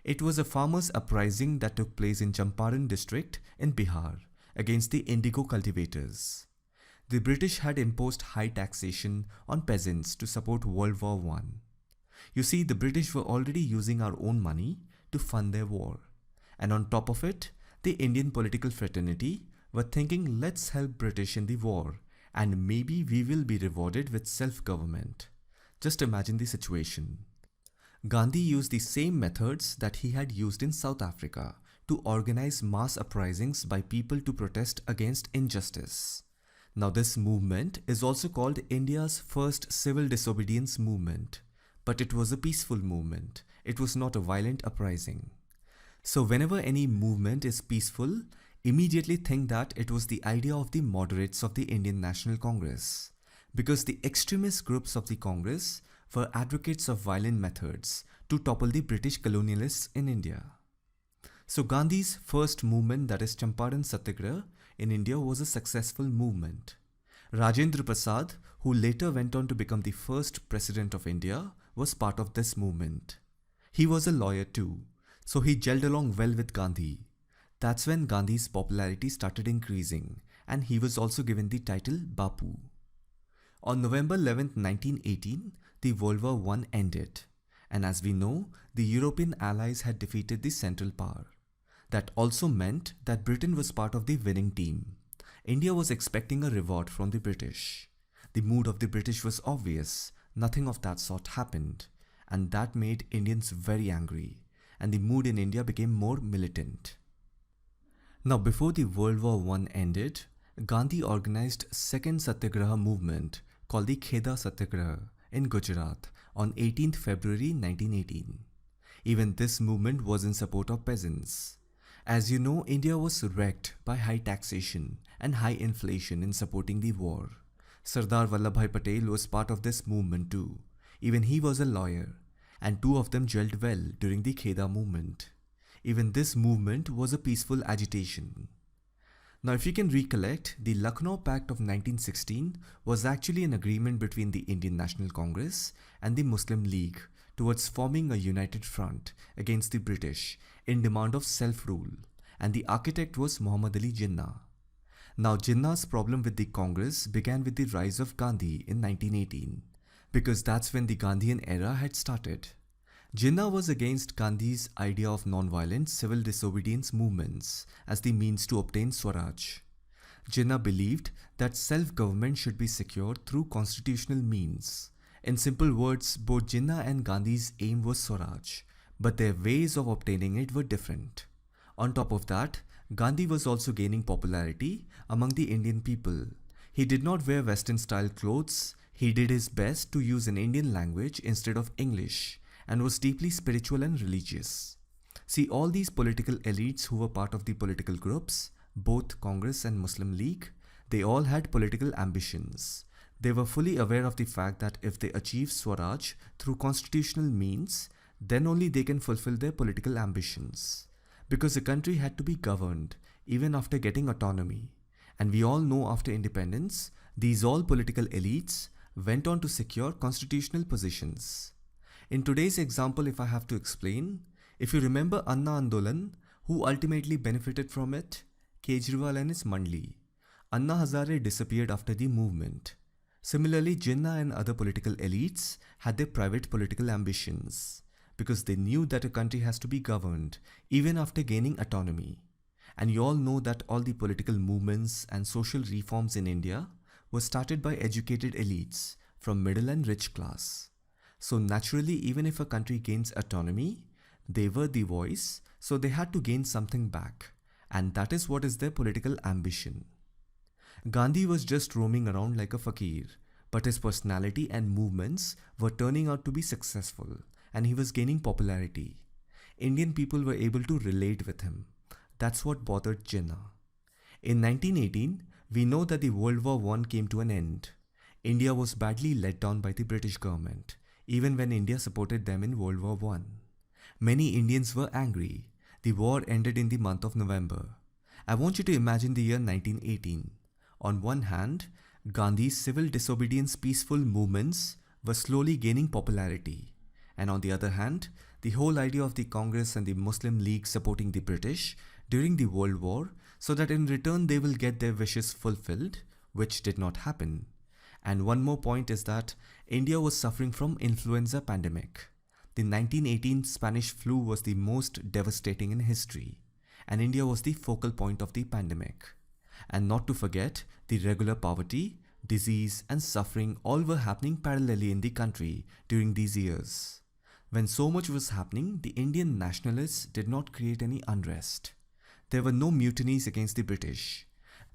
[SPEAKER 1] It was a farmers' uprising that took place in Champaran district in Bihar against the indigo cultivators. The British had imposed high taxation on peasants to support World War I. You see, the British were already using our own money to fund their war. And on top of it, the Indian political fraternity were thinking, let's help British in the war and maybe we will be rewarded with self-government. Just imagine the situation. Gandhi used the same methods that he had used in South Africa to organize mass uprisings by people to protest against injustice. Now this movement is also called India's first civil disobedience movement, but it was a peaceful movement. It was not a violent uprising. So whenever any movement is peaceful, immediately think that it was the idea of the moderates of the Indian National Congress, because the extremist groups of the Congress were advocates of violent methods to topple the British colonialists in India. So Gandhi's first movement, that is Champaran Satyagraha in India, was a successful movement. Rajendra Prasad, who later went on to become the first president of India, was part of this movement. He was a lawyer too, so he gelled along well with Gandhi. That's when Gandhi's popularity started increasing, and he was also given the title Bapu. On November 11, 1918, the World War I ended, and as we know, the European allies had defeated the Central Power. That also meant that Britain was part of the winning team. India was expecting a reward from the British. The mood of the British was obvious. Nothing of that sort happened, and that made Indians very angry, and the mood in India became more militant. Now, before the World War I ended, Gandhi organized second Satyagraha movement called the Kheda Satyagraha in Gujarat on 18th February 1918. Even this movement was in support of peasants. As you know, India was wrecked by high taxation and high inflation in supporting the war. Sardar Vallabhbhai Patel was part of this movement too. Even he was a lawyer, and two of them gelled well during the Kheda movement. Even this movement was a peaceful agitation. Now, if you can recollect, the Lucknow Pact of 1916 was actually an agreement between the Indian National Congress and the Muslim League towards forming a united front against the British in demand of self-rule, and the architect was Muhammad Ali Jinnah. Now, Jinnah's problem with the Congress began with the rise of Gandhi in 1918, because that's when the Gandhian era had started. Jinnah was against Gandhi's idea of non-violent civil disobedience movements as the means to obtain Swaraj. Jinnah believed that self-government should be secured through constitutional means. In simple words, both Jinnah and Gandhi's aim was Swaraj, but their ways of obtaining it were different. On top of that, Gandhi was also gaining popularity among the Indian people. He did not wear Western-style clothes. He did his best to use an Indian language instead of English, and was deeply spiritual and religious. See, all these political elites who were part of the political groups, both Congress and Muslim League, they all had political ambitions. They were fully aware of the fact that if they achieve Swaraj through constitutional means, then only they can fulfill their political ambitions. Because the country had to be governed even after getting autonomy. And we all know after independence, these all political elites went on to secure constitutional positions. In today's example, if I have to explain, if you remember Anna Andolan, who ultimately benefited from it? Kejriwal and his Mandli. Anna Hazare disappeared after the movement. Similarly, Jinnah and other political elites had their private political ambitions, because they knew that a country has to be governed even after gaining autonomy. And you all know that all the political movements and social reforms in India were started by educated elites from middle and rich class. So naturally, even if a country gains autonomy, they were the voice, so they had to gain something back, and that is what is their political ambition. Gandhi was just roaming around like a fakir, but his personality and movements were turning out to be successful and he was gaining popularity. Indian people were able to relate with him. That's what bothered Jinnah. In 1918, we know that the World War I came to an end. India was badly let down by the British government, even when India supported them in World War I. Many Indians were angry. The war ended in the month of November. I want you to imagine the year 1918. On one hand, Gandhi's civil disobedience peaceful movements were slowly gaining popularity. And on the other hand, the whole idea of the Congress and the Muslim League supporting the British during the World War so that in return they will get their wishes fulfilled, which did not happen. And one more point is that India was suffering from influenza pandemic. The 1918 Spanish flu was the most devastating in history, and India was the focal point of the pandemic. And not to forget, the regular poverty, disease and suffering all were happening parallelly in the country during these years. When so much was happening, the Indian nationalists did not create any unrest. There were no mutinies against the British.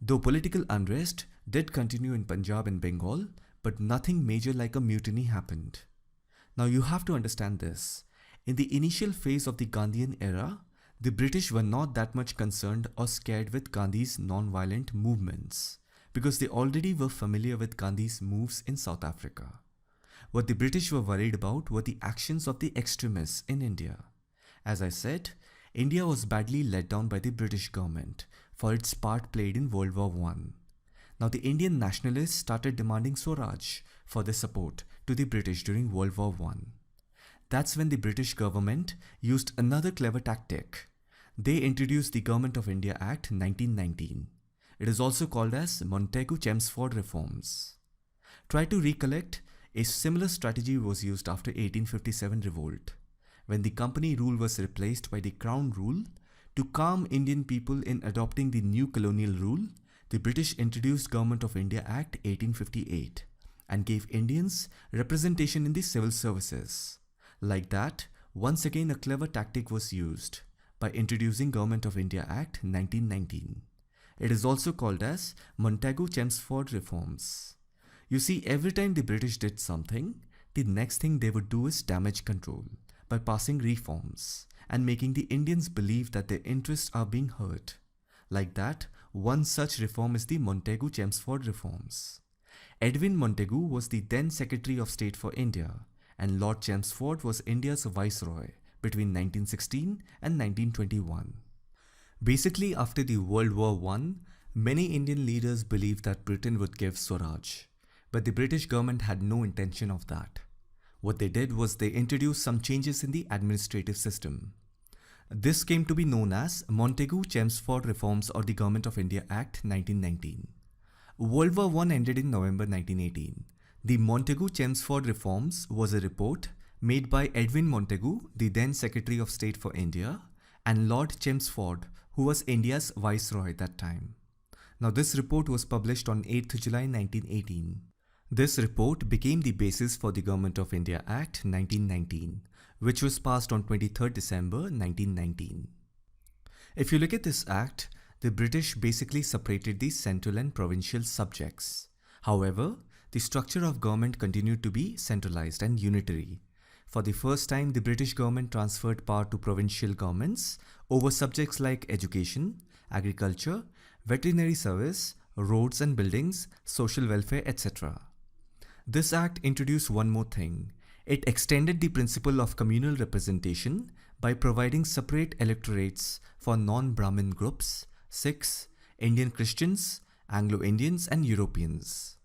[SPEAKER 1] Though political unrest did continue in Punjab and Bengal, but nothing major like a mutiny happened. Now you have to understand this. In the initial phase of the Gandhian era, the British were not that much concerned or scared with Gandhi's non-violent movements because they already were familiar with Gandhi's moves in South Africa. What the British were worried about were the actions of the extremists in India. As I said, India was badly let down by the British government for its part played in World War I. Now the Indian nationalists started demanding Swaraj for their support to the British during World War I. That's when the British government used another clever tactic. They introduced the Government of India Act 1919. It is also called as Montagu-Chelmsford Reforms. Try to recollect, a similar strategy was used after 1857 revolt, when the company rule was replaced by the crown rule. To calm Indian people in adopting the new colonial rule, the British introduced Government of India Act 1858 and gave Indians representation in the civil services. Like that, once again a clever tactic was used by introducing Government of India Act 1919. It is also called as Montagu-Chelmsford Reforms. You see, every time the British did something, the next thing they would do is damage control by passing reforms and making the Indians believe that their interests are being hurt. Like that, one such reform is the Montagu-Chelmsford Reforms. Edwin Montagu was the then Secretary of State for India, and Lord Chelmsford was India's Viceroy between 1916 and 1921. Basically, after the World War I, many Indian leaders believed that Britain would give Swaraj, but the British government had no intention of that. What they did was they introduced some changes in the administrative system. This came to be known as Montagu-Chelmsford Reforms or the Government of India Act 1919. World War I ended in November 1918. The Montagu-Chelmsford Reforms was a report made by Edwin Montagu, the then Secretary of State for India, and Lord Chelmsford, who was India's Viceroy at that time. Now this report was published on 8th July 1918. This report became the basis for the Government of India Act 1919, which was passed on 23rd December 1919. If you look at this act, the British basically separated the central and provincial subjects. However, the structure of government continued to be centralized and unitary. For the first time, the British government transferred power to provincial governments over subjects like education, agriculture, veterinary service, roads and buildings, social welfare, etc. This act introduced one more thing. It extended the principle of communal representation by providing separate electorates for non-Brahmin groups, Sikhs, Indian Christians, Anglo-Indians and Europeans.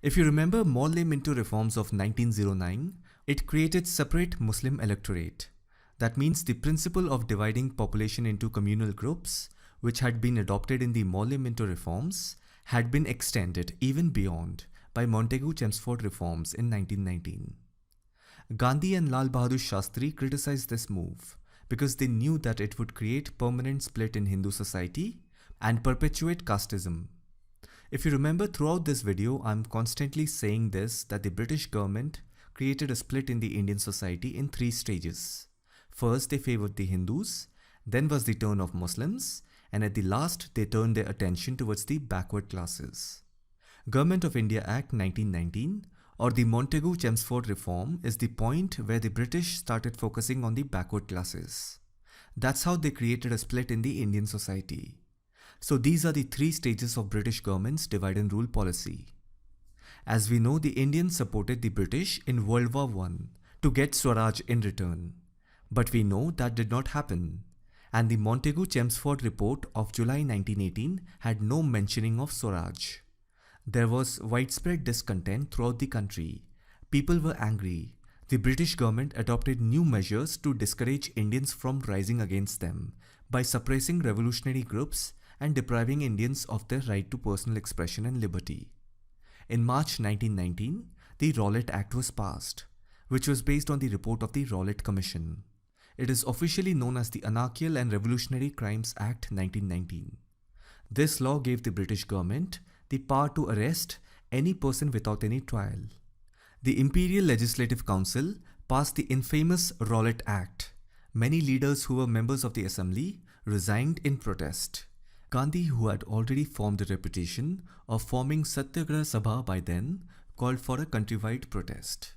[SPEAKER 1] If you remember Morley-Minto reforms of 1909, it created separate Muslim electorate. That means the principle of dividing population into communal groups, which had been adopted in the Morley-Minto reforms, had been extended even beyond by Montagu-Chelmsford reforms in 1919. Gandhi and Lal Bahadur Shastri criticized this move because they knew that it would create permanent split in Hindu society and perpetuate casteism. If you remember throughout this video, I'm constantly saying this, that the British government created a split in the Indian society in 3 stages. First, they favored the Hindus, then was the turn of Muslims, and at the last, they turned their attention towards the backward classes. Government of India Act 1919 or the Montagu-Chelmsford Reform is the point where the British started focusing on the backward classes. That's how they created a split in the Indian society. So these are the three stages of British government's divide and rule policy. As we know, the Indians supported the British in World War I to get Swaraj in return. But we know that did not happen. And the Montagu-Chelmsford Report of July 1918 had no mentioning of Swaraj. There was widespread discontent throughout the country. People were angry. The British government adopted new measures to discourage Indians from rising against them by suppressing revolutionary groups and depriving Indians of their right to personal expression and liberty. In March 1919, the Rowlatt Act was passed, which was based on the report of the Rowlatt Commission. It is officially known as the Anarchical and Revolutionary Crimes Act 1919. This law gave the British government the power to arrest any person without any trial. The Imperial Legislative Council passed the infamous Rowlatt Act. Many leaders who were members of the assembly resigned in protest. Gandhi, who had already formed a reputation of forming Satyagraha Sabha by then, called for a countrywide protest.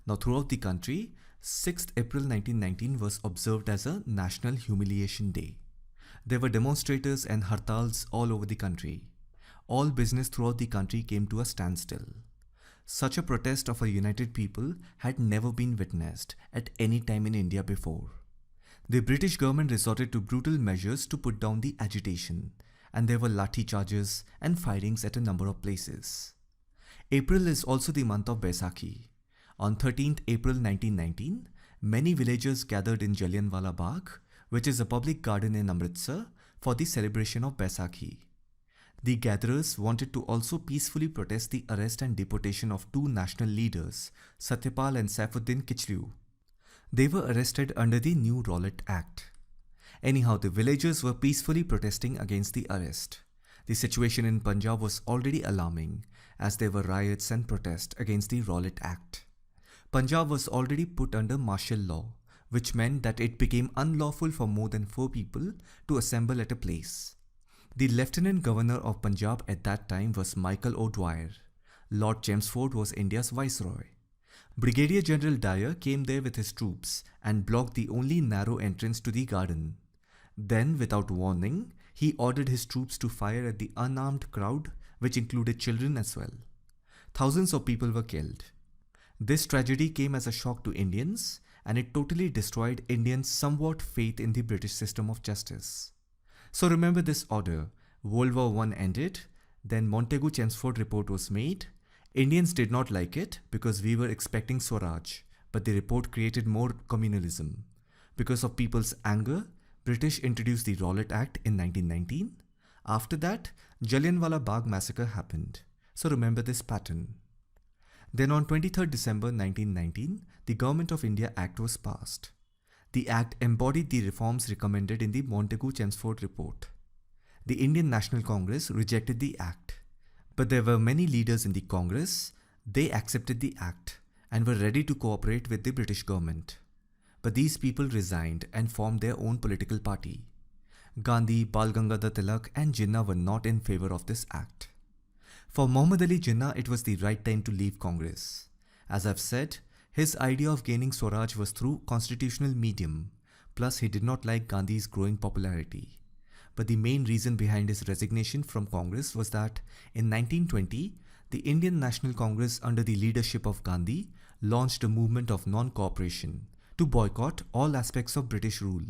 [SPEAKER 1] Now throughout the country, 6th April 1919 was observed as a National Humiliation Day. There were demonstrators and hartals all over the country. All business throughout the country came to a standstill. Such a protest of a united people had never been witnessed at any time in India before. The British government resorted to brutal measures to put down the agitation, and there were lathi charges and firings at a number of places. April is also the month of Baisakhi. On 13th April 1919, many villagers gathered in Jallianwala Bagh, which is a public garden in Amritsar, for the celebration of Baisakhi. The gatherers wanted to also peacefully protest the arrest and deportation of two national leaders, Satyapal and Saifuddin Kichlew. They were arrested under the new Rowlatt Act. Anyhow, the villagers were peacefully protesting against the arrest. The situation in Punjab was already alarming, as there were riots and protests against the Rowlatt Act. Punjab was already put under martial law, which meant that it became unlawful for more than 4 people to assemble at a place. The Lieutenant Governor of Punjab at that time was Michael O'Dwyer. Lord Chelmsford was India's Viceroy. Brigadier General Dyer came there with his troops and blocked the only narrow entrance to the garden. Then, without warning, he ordered his troops to fire at the unarmed crowd, which included children as well. Thousands of people were killed. This tragedy came as a shock to Indians, and it totally destroyed Indians' somewhat faith in the British system of justice. So remember this order. World War I ended, then Montagu-Chelmsford report was made. Indians did not like it because we were expecting Swaraj, but the report created more communalism. Because of people's anger, British introduced the Rowlatt Act in 1919. After that, Jallianwala Bagh massacre happened. So remember this pattern. Then on 23rd December 1919, the Government of India Act was passed. The Act embodied the reforms recommended in the Montagu-Chelmsford report. The Indian National Congress rejected the Act. But there were many leaders in the Congress. They accepted the Act and were ready to cooperate with the British government. But these people resigned and formed their own political party. Gandhi, Bal Gangadhar Tilak and Jinnah were not in favor of this Act. For Muhammad Ali Jinnah, it was the right time to leave Congress. As I've said, his idea of gaining Swaraj was through constitutional medium, plus he did not like Gandhi's growing popularity. But the main reason behind his resignation from Congress was that in 1920, the Indian National Congress under the leadership of Gandhi launched a movement of non-cooperation to boycott all aspects of British rule.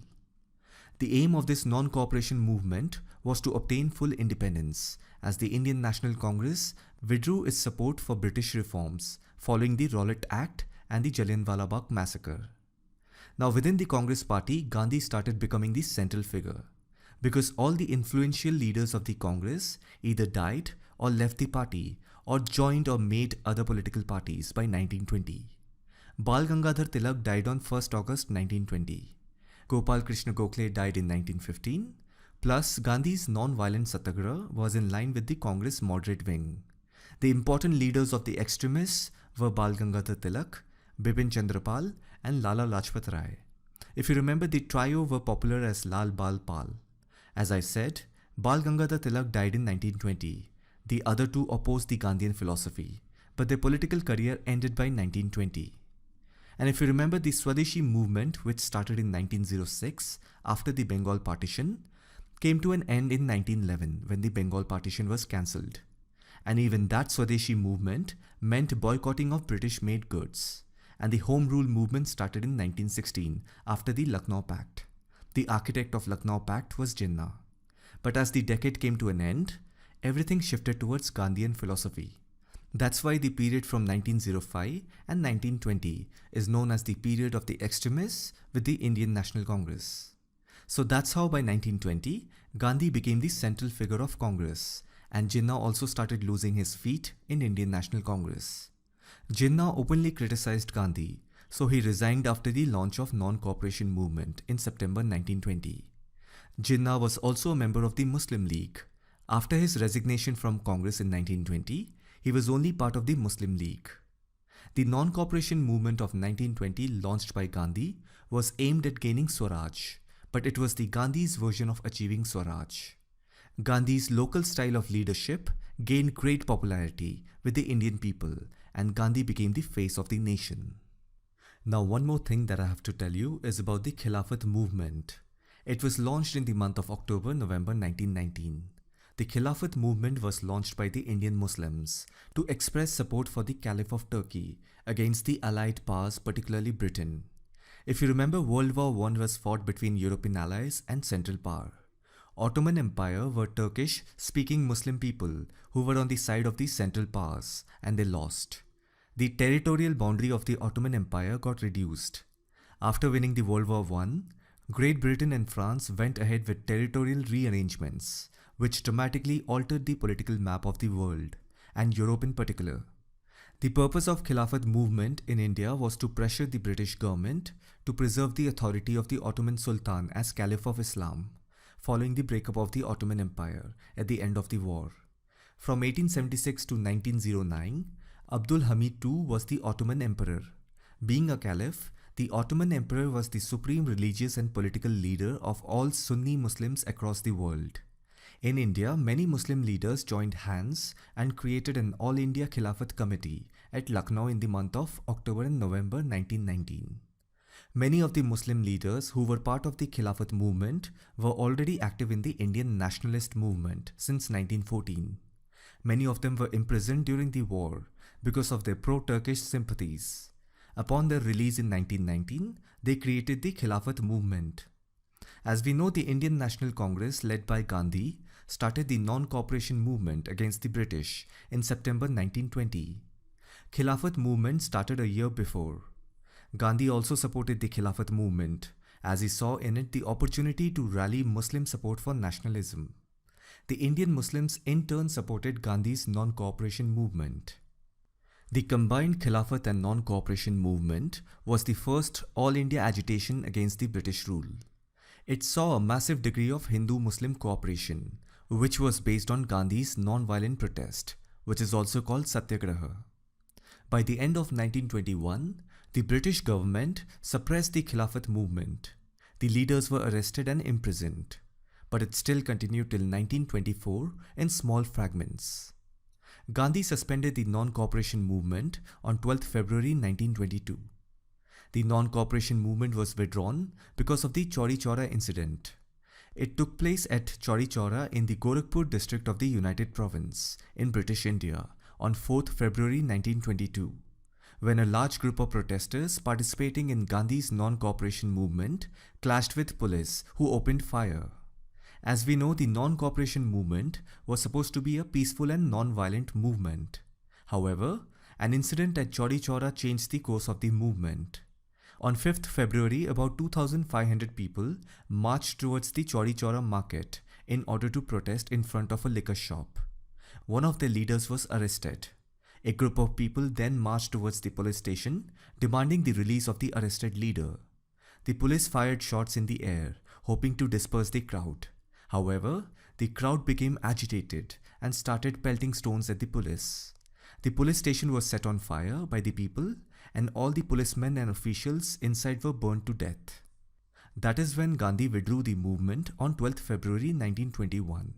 [SPEAKER 1] The aim of this non-cooperation movement was to obtain full independence, as the Indian National Congress withdrew its support for British reforms following the Rowlatt Act and the Jallianwala Bagh massacre. Now within the Congress party, Gandhi started becoming the central figure, because all the influential leaders of the Congress either died or left the party or joined or made other political parties by 1920. Bal Gangadhar Tilak died on 1st August 1920. Gopal Krishna Gokhale died in 1915. Plus, Gandhi's non-violent Satyagraha was in line with the Congress moderate wing. The important leaders of the extremists were Bal Gangadhar Tilak, Bipin Chandra Pal and Lala Lajpat Rai. If you remember, the trio were popular as Lal Bal Pal. As I said, Bal Gangadhar Tilak died in 1920. The other two opposed the Gandhian philosophy, but their political career ended by 1920. And if you remember, the Swadeshi movement, which started in 1906 after the Bengal partition, came to an end in 1911 when the Bengal partition was cancelled. And even that Swadeshi movement meant boycotting of British-made goods. And the Home Rule movement started in 1916 after the Lucknow Pact. The architect of Lucknow Pact was Jinnah. But as the decade came to an end, everything shifted towards Gandhian philosophy. That's why the period from 1905 and 1920 is known as the period of the extremists with the Indian National Congress. So that's how by 1920, Gandhi became the central figure of Congress, and Jinnah also started losing his feet in Indian National Congress. Jinnah openly criticized Gandhi, so he resigned after the launch of non-cooperation movement in September 1920. Jinnah was also a member of the Muslim League. After his resignation from Congress in 1920, he was only part of the Muslim League. The non-cooperation movement of 1920 launched by Gandhi was aimed at gaining Swaraj, but it was the Gandhi's version of achieving Swaraj. Gandhi's local style of leadership gained great popularity with the Indian people, and Gandhi became the face of the nation. Now, one more thing that I have to tell you is about the Khilafat movement. It was launched in the month of October-November 1919. The Khilafat movement was launched by the Indian Muslims to express support for the Caliph of Turkey against the Allied powers, particularly Britain. If you remember, World War I was fought between European allies and Central Power. Ottoman Empire were Turkish-speaking Muslim people who were on the side of the Central Powers, and they lost. The territorial boundary of the Ottoman Empire got reduced. After winning the World War I, Great Britain and France went ahead with territorial rearrangements, which dramatically altered the political map of the world, and Europe in particular. The purpose of Khilafat movement in India was to pressure the British government to preserve the authority of the Ottoman Sultan as Caliph of Islam, following the breakup of the Ottoman Empire at the end of the war. From 1876 to 1909, Abdul Hamid II was the Ottoman Emperor. Being a Caliph, the Ottoman Emperor was the supreme religious and political leader of all Sunni Muslims across the world. In India, many Muslim leaders joined hands and created an All India Khilafat Committee at Lucknow in the month of October and November 1919. Many of the Muslim leaders who were part of the Khilafat movement were already active in the Indian nationalist movement since 1914. Many of them were imprisoned during the war because of their pro-Turkish sympathies. Upon their release in 1919, they created the Khilafat movement. As we know, the Indian National Congress, led by Gandhi, started the non-cooperation movement against the British in September 1920. Khilafat movement started a year before. Gandhi also supported the Khilafat movement, as he saw in it the opportunity to rally Muslim support for nationalism. The Indian Muslims in turn supported Gandhi's non-cooperation movement. The combined Khilafat and non-cooperation movement was the first all-India agitation against the British rule. It saw a massive degree of Hindu-Muslim cooperation, which was based on Gandhi's non-violent protest, which is also called Satyagraha. By the end of 1921, the British government suppressed the Khilafat movement. The leaders were arrested and imprisoned, but it still continued till 1924 in small fragments. Gandhi suspended the non-cooperation movement on 12th February 1922. The non-cooperation movement was withdrawn because of the Chauri Chaura incident. It took place at Chauri Chaura in the Gorakhpur district of the United Province in British India on 4th February 1922, when a large group of protesters participating in Gandhi's non-cooperation movement clashed with police who opened fire. As we know, the non-cooperation movement was supposed to be a peaceful and non-violent movement. However, an incident at Chauri Chaura changed the course of the movement. On 5th February, about 2,500 people marched towards the Chauri Chaura market in order to protest in front of a liquor shop. One of their leaders was arrested. A group of people then marched towards the police station, demanding the release of the arrested leader. The police fired shots in the air, hoping to disperse the crowd. However, the crowd became agitated and started pelting stones at the police. The police station was set on fire by the people, and all the policemen and officials inside were burned to death. That is when Gandhi withdrew the movement on 12th February 1921,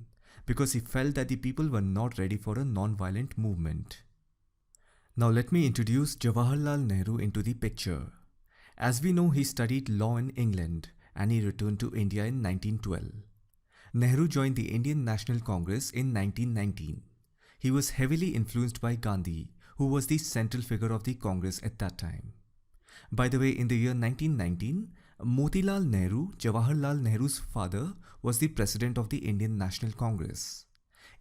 [SPEAKER 1] because he felt that the people were not ready for a non-violent movement. Now let me introduce Jawaharlal Nehru into the picture. As we know, he studied law in England and he returned to India in 1912. Nehru joined the Indian National Congress in 1919. He was heavily influenced by Gandhi, who was the central figure of the Congress at that time. By the way, in the year 1919, Motilal Nehru, Jawaharlal Nehru's father, was the president of the Indian National Congress.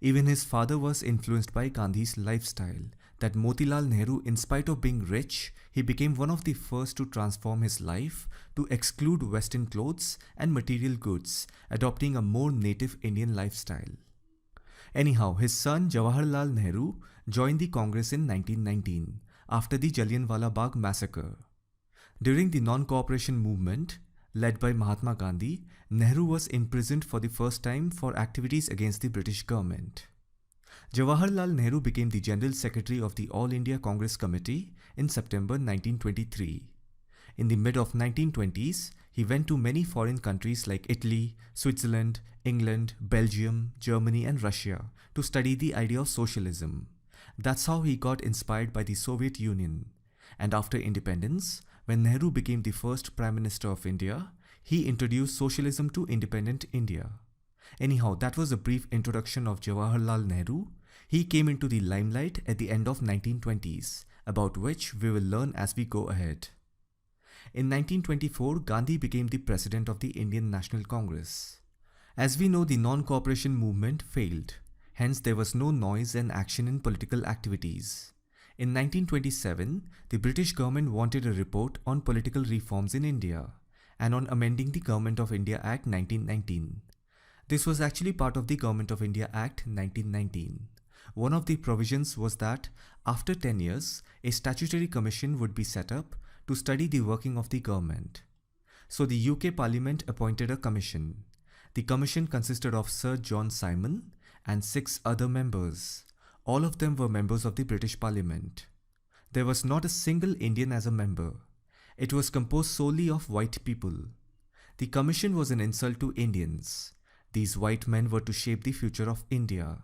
[SPEAKER 1] Even his father was influenced by Gandhi's lifestyle, that Motilal Nehru, in spite of being rich, he became one of the first to transform his life to exclude Western clothes and material goods, adopting a more native Indian lifestyle. Anyhow, his son Jawaharlal Nehru joined the Congress in 1919 after the Jallianwala Bagh massacre. During the non-cooperation movement led by Mahatma Gandhi, Nehru was imprisoned for the first time for activities against the British government. Jawaharlal Nehru became the General Secretary of the All India Congress Committee in September 1923. In the mid of 1920s, he went to many foreign countries like Italy, Switzerland, England, Belgium, Germany and Russia to study the idea of socialism. That's how he got inspired by the Soviet Union. And after independence, when Nehru became the first Prime Minister of India, he introduced socialism to independent India. Anyhow, that was a brief introduction of Jawaharlal Nehru. He came into the limelight at the end of 1920s, about which we will learn as we go ahead. In 1924, Gandhi became the president of the Indian National Congress. As we know, the non-cooperation movement failed. Hence, there was no noise and action in political activities. In 1927, the British government wanted a report on political reforms in India and on amending the Government of India Act 1919. This was actually part of the Government of India Act 1919. One of the provisions was that after 10 years, a statutory commission would be set up to study the working of the government. So the UK Parliament appointed a commission. The commission consisted of Sir John Simon and 6 other members. All of them were members of the British Parliament. There was not a single Indian as a member. It was composed solely of white people. The commission was an insult to Indians. These white men were to shape the future of India.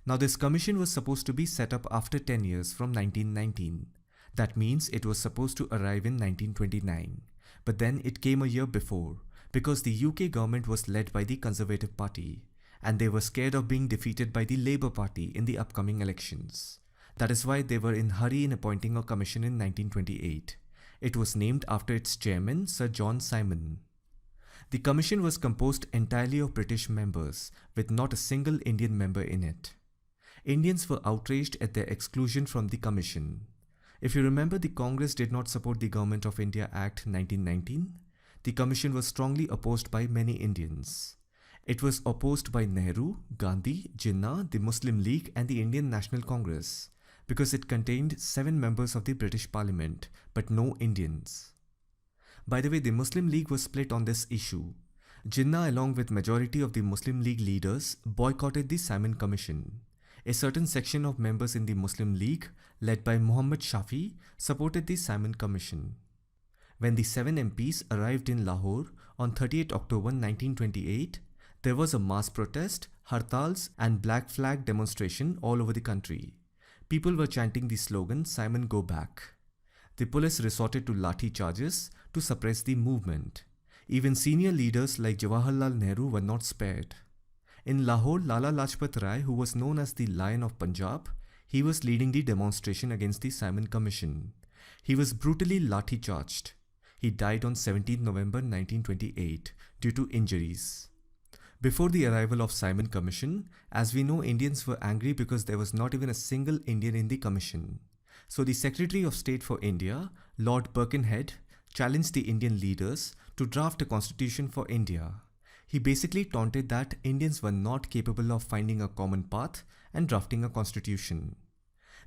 [SPEAKER 1] Now this commission was supposed to be set up after 10 years from 1919. That means it was supposed to arrive in 1929. But then it came a year before because the UK government was led by the Conservative Party and they were scared of being defeated by the Labour Party in the upcoming elections. That is why they were in a hurry in appointing a commission in 1928. It was named after its chairman, Sir John Simon. The commission was composed entirely of British members, with not a single Indian member in it. Indians were outraged at their exclusion from the commission. If you remember, the Congress did not support the Government of India Act 1919. The commission was strongly opposed by many Indians. It was opposed by Nehru, Gandhi, Jinnah, the Muslim League and the Indian National Congress because it contained 7 members of the British Parliament but no Indians. By the way, the Muslim League was split on this issue. Jinnah, along with majority of the Muslim League leaders, boycotted the Simon Commission. A certain section of members in the Muslim League, led by Muhammad Shafi, supported the Simon Commission. When the 7 MPs arrived in Lahore on 30th October 1928, there was a mass protest, hartals and black flag demonstration all over the country. People were chanting the slogan, "Simon go back." The police resorted to lathi charges to suppress the movement. Even senior leaders like Jawaharlal Nehru were not spared. In Lahore, Lala Lajpat Rai, who was known as the Lion of Punjab, he was leading the demonstration against the Simon Commission. He was brutally lathi charged. He died on 17 November 1928 due to injuries. Before the arrival of Simon Commission, as we know, Indians were angry because there was not even a single Indian in the commission. So the Secretary of State for India, Lord Birkenhead, challenged the Indian leaders to draft a constitution for India. He basically taunted that Indians were not capable of finding a common path and drafting a constitution.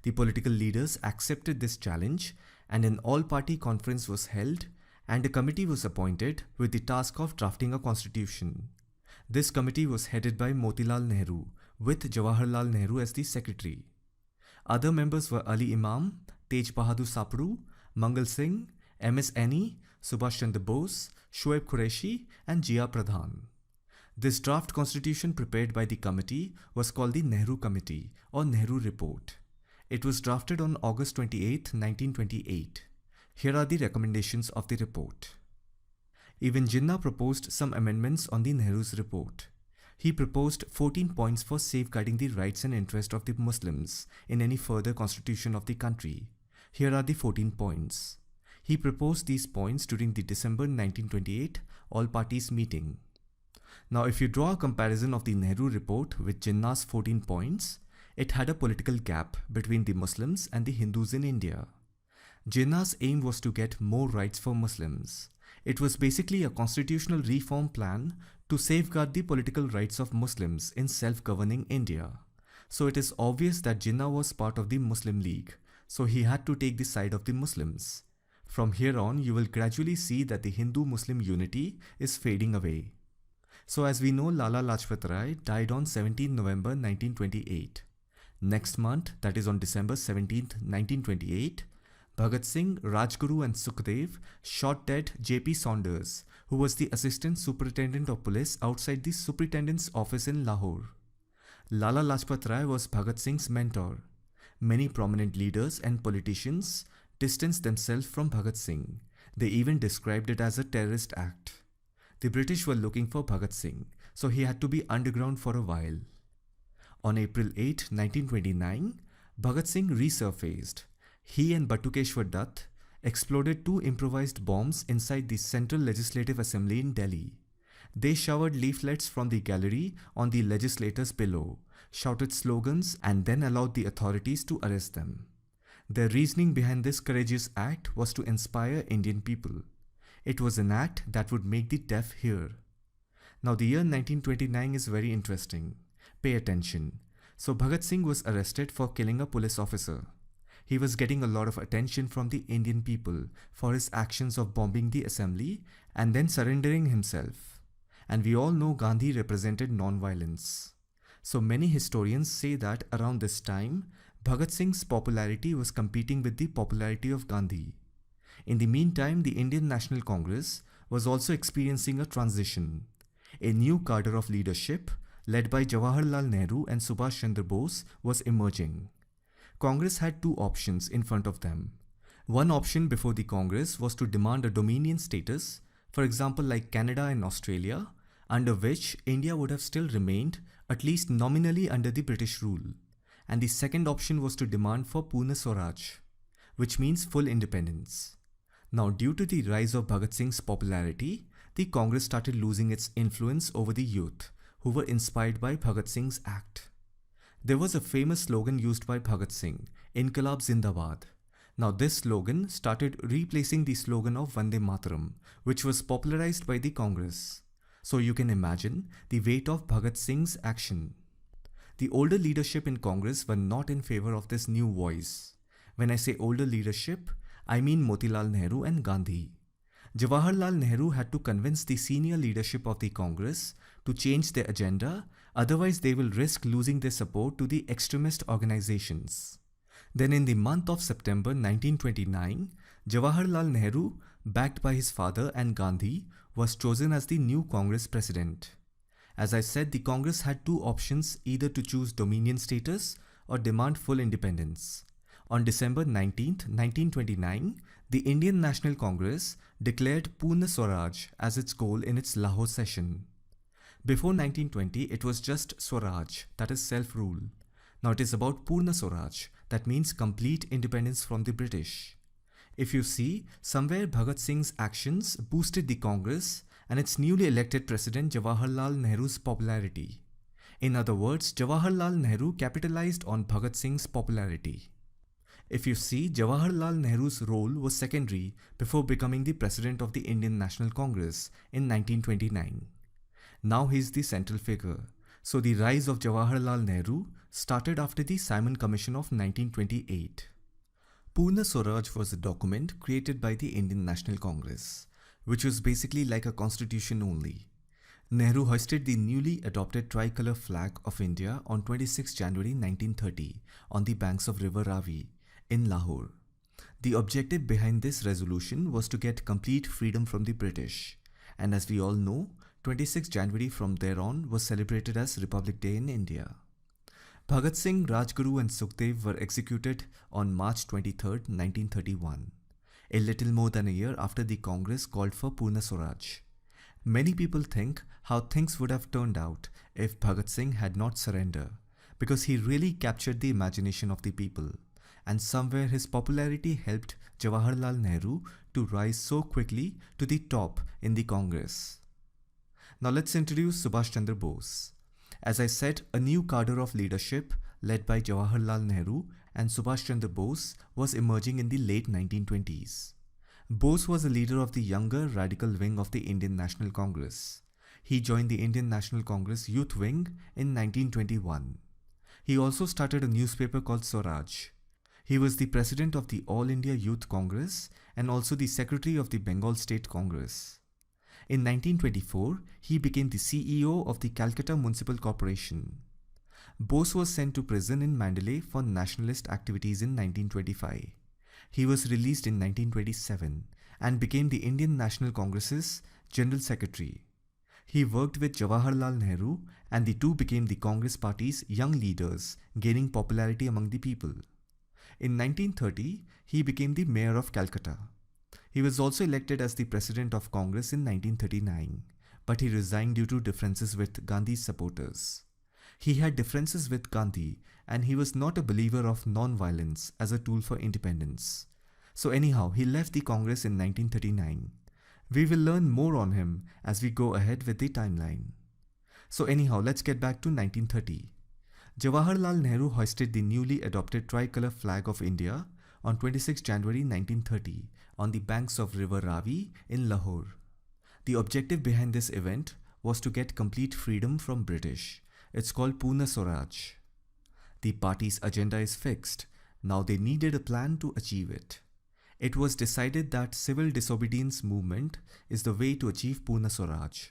[SPEAKER 1] The political leaders accepted this challenge and an all-party conference was held and a committee was appointed with the task of drafting a constitution. This committee was headed by Motilal Nehru, with Jawaharlal Nehru as the secretary. Other members were Ali Imam, Tej Bahadur Sapru, Mangal Singh, M.S. Annie, Subhash Chandra Bose, Shoaib Qureshi and Jia Pradhan. This draft constitution prepared by the committee was called the Nehru Committee or Nehru Report. It was drafted on August 28, 1928. Here are the recommendations of the report. Even Jinnah proposed some amendments on the Nehru's report. He proposed 14 points for safeguarding the rights and interests of the Muslims in any further constitution of the country. Here are the 14 points. He proposed these points during the December 1928 all-parties meeting. Now, if you draw a comparison of the Nehru report with Jinnah's 14 points, it had a political gap between the Muslims and the Hindus in India. Jinnah's aim was to get more rights for Muslims. It was basically a constitutional reform plan to safeguard the political rights of Muslims in self-governing India. So it is obvious that Jinnah was part of the Muslim League, so he had to take the side of the Muslims. From here on, you will gradually see that the Hindu-Muslim unity is fading away. So as we know, Lala Lajpat Rai died on 17 November 1928. Next month, that is on December 17, 1928, Bhagat Singh, Rajguru and Sukhdev shot dead J.P. Saunders, who was the Assistant Superintendent of Police outside the Superintendent's office in Lahore. Lala Lajpat Rai was Bhagat Singh's mentor. Many prominent leaders and politicians distanced themselves from Bhagat Singh. They even described it as a terrorist act. The British were looking for Bhagat Singh, so he had to be underground for a while. On April 8, 1929, Bhagat Singh resurfaced. He and Batukeshwar Dutt exploded 2 improvised bombs inside the Central Legislative Assembly in Delhi. They showered leaflets from the gallery on the legislators below, shouted slogans, and then allowed the authorities to arrest them. Their reasoning behind this courageous act was to inspire Indian people. It was an act that would make the deaf hear. Now the year 1929 is very interesting. Pay attention. So Bhagat Singh was arrested for killing a police officer. He was getting a lot of attention from the Indian people for his actions of bombing the assembly and then surrendering himself. And we all know Gandhi represented non-violence. So many historians say that around this time, Bhagat Singh's popularity was competing with the popularity of Gandhi. In the meantime, the Indian National Congress was also experiencing a transition. A new cadre of leadership, led by Jawaharlal Nehru and Subhash Chandra Bose, was emerging. Congress had 2 options in front of them. One option before the Congress was to demand a dominion status, for example like Canada and Australia, under which India would have still remained at least nominally under the British rule. And the second option was to demand for Purna Swaraj, which means full independence. Now, due to the rise of Bhagat Singh's popularity, the Congress started losing its influence over the youth, who were inspired by Bhagat Singh's act. There was a famous slogan used by Bhagat Singh, Inqilab Zindabad. Now this slogan started replacing the slogan of Vande Mataram, which was popularized by the Congress. So you can imagine the weight of Bhagat Singh's action. The older leadership in Congress were not in favor of this new voice. When I say older leadership, I mean Motilal Nehru and Gandhi. Jawaharlal Nehru had to convince the senior leadership of the Congress to change their agenda, otherwise they will risk losing their support to the extremist organizations. Then in the month of September 1929, Jawaharlal Nehru, backed by his father and Gandhi, was chosen as the new Congress president. As I said, the Congress had 2 options, either to choose dominion status or demand full independence. On December 19, 1929, the Indian National Congress declared Purna Swaraj as its goal in its Lahore session. Before 1920, it was just Swaraj, that is self-rule. Now it is about Purna Swaraj, that means complete independence from the British. If you see, somewhere Bhagat Singh's actions boosted the Congress and its newly elected president Jawaharlal Nehru's popularity. In other words, Jawaharlal Nehru capitalized on Bhagat Singh's popularity. If you see, Jawaharlal Nehru's role was secondary before becoming the president of the Indian National Congress in 1929. Now he is the central figure. So the rise of Jawaharlal Nehru started after the Simon Commission of 1928. Purna Swaraj was a document created by the Indian National Congress, which was basically like a constitution only. Nehru hoisted the newly adopted tricolour flag of India on 26 January 1930 on the banks of River Ravi in Lahore. The objective behind this resolution was to get complete freedom from the British. And as we all know, 26 January from there on was celebrated as Republic Day in India. Bhagat Singh, Rajguru and Sukhdev were executed on March 23, 1931, a little more than a year after the Congress called for Purna Swaraj. Many people think how things would have turned out if Bhagat Singh had not surrendered, because he really captured the imagination of the people, and somewhere his popularity helped Jawaharlal Nehru to rise so quickly to the top in the Congress. Now let's introduce Subhash Chandra Bose. As I said, a new cadre of leadership led by Jawaharlal Nehru and Subhash Chandra Bose was emerging in the late 1920s. Bose was a leader of the younger radical wing of the Indian National Congress. He joined the Indian National Congress Youth Wing in 1921. He also started a newspaper called Swaraj. He was the president of the All India Youth Congress and also the secretary of the Bengal State Congress. In 1924, he became the CEO of the Calcutta Municipal Corporation. Bose was sent to prison in Mandalay for nationalist activities in 1925. He was released in 1927 and became the Indian National Congress's General Secretary. He worked with Jawaharlal Nehru and the two became the Congress Party's young leaders, gaining popularity among the people. In 1930, he became the mayor of Calcutta. He was also elected as the president of Congress in 1939, but he resigned due to differences with Gandhi's supporters. He had differences with Gandhi and he was not a believer of non-violence as a tool for independence. So anyhow, he left the Congress in 1939. We will learn more on him as we go ahead with the timeline. So anyhow, let's get back to 1930. Jawaharlal Nehru hoisted the newly adopted tricolour flag of India on 26 January 1930 on the banks of River Ravi in Lahore. The objective behind this event was to get complete freedom from British. It's called Purna Swaraj. The party's agenda is fixed. Now they needed a plan to achieve it. It was decided that civil disobedience movement is the way to achieve Purna Swaraj.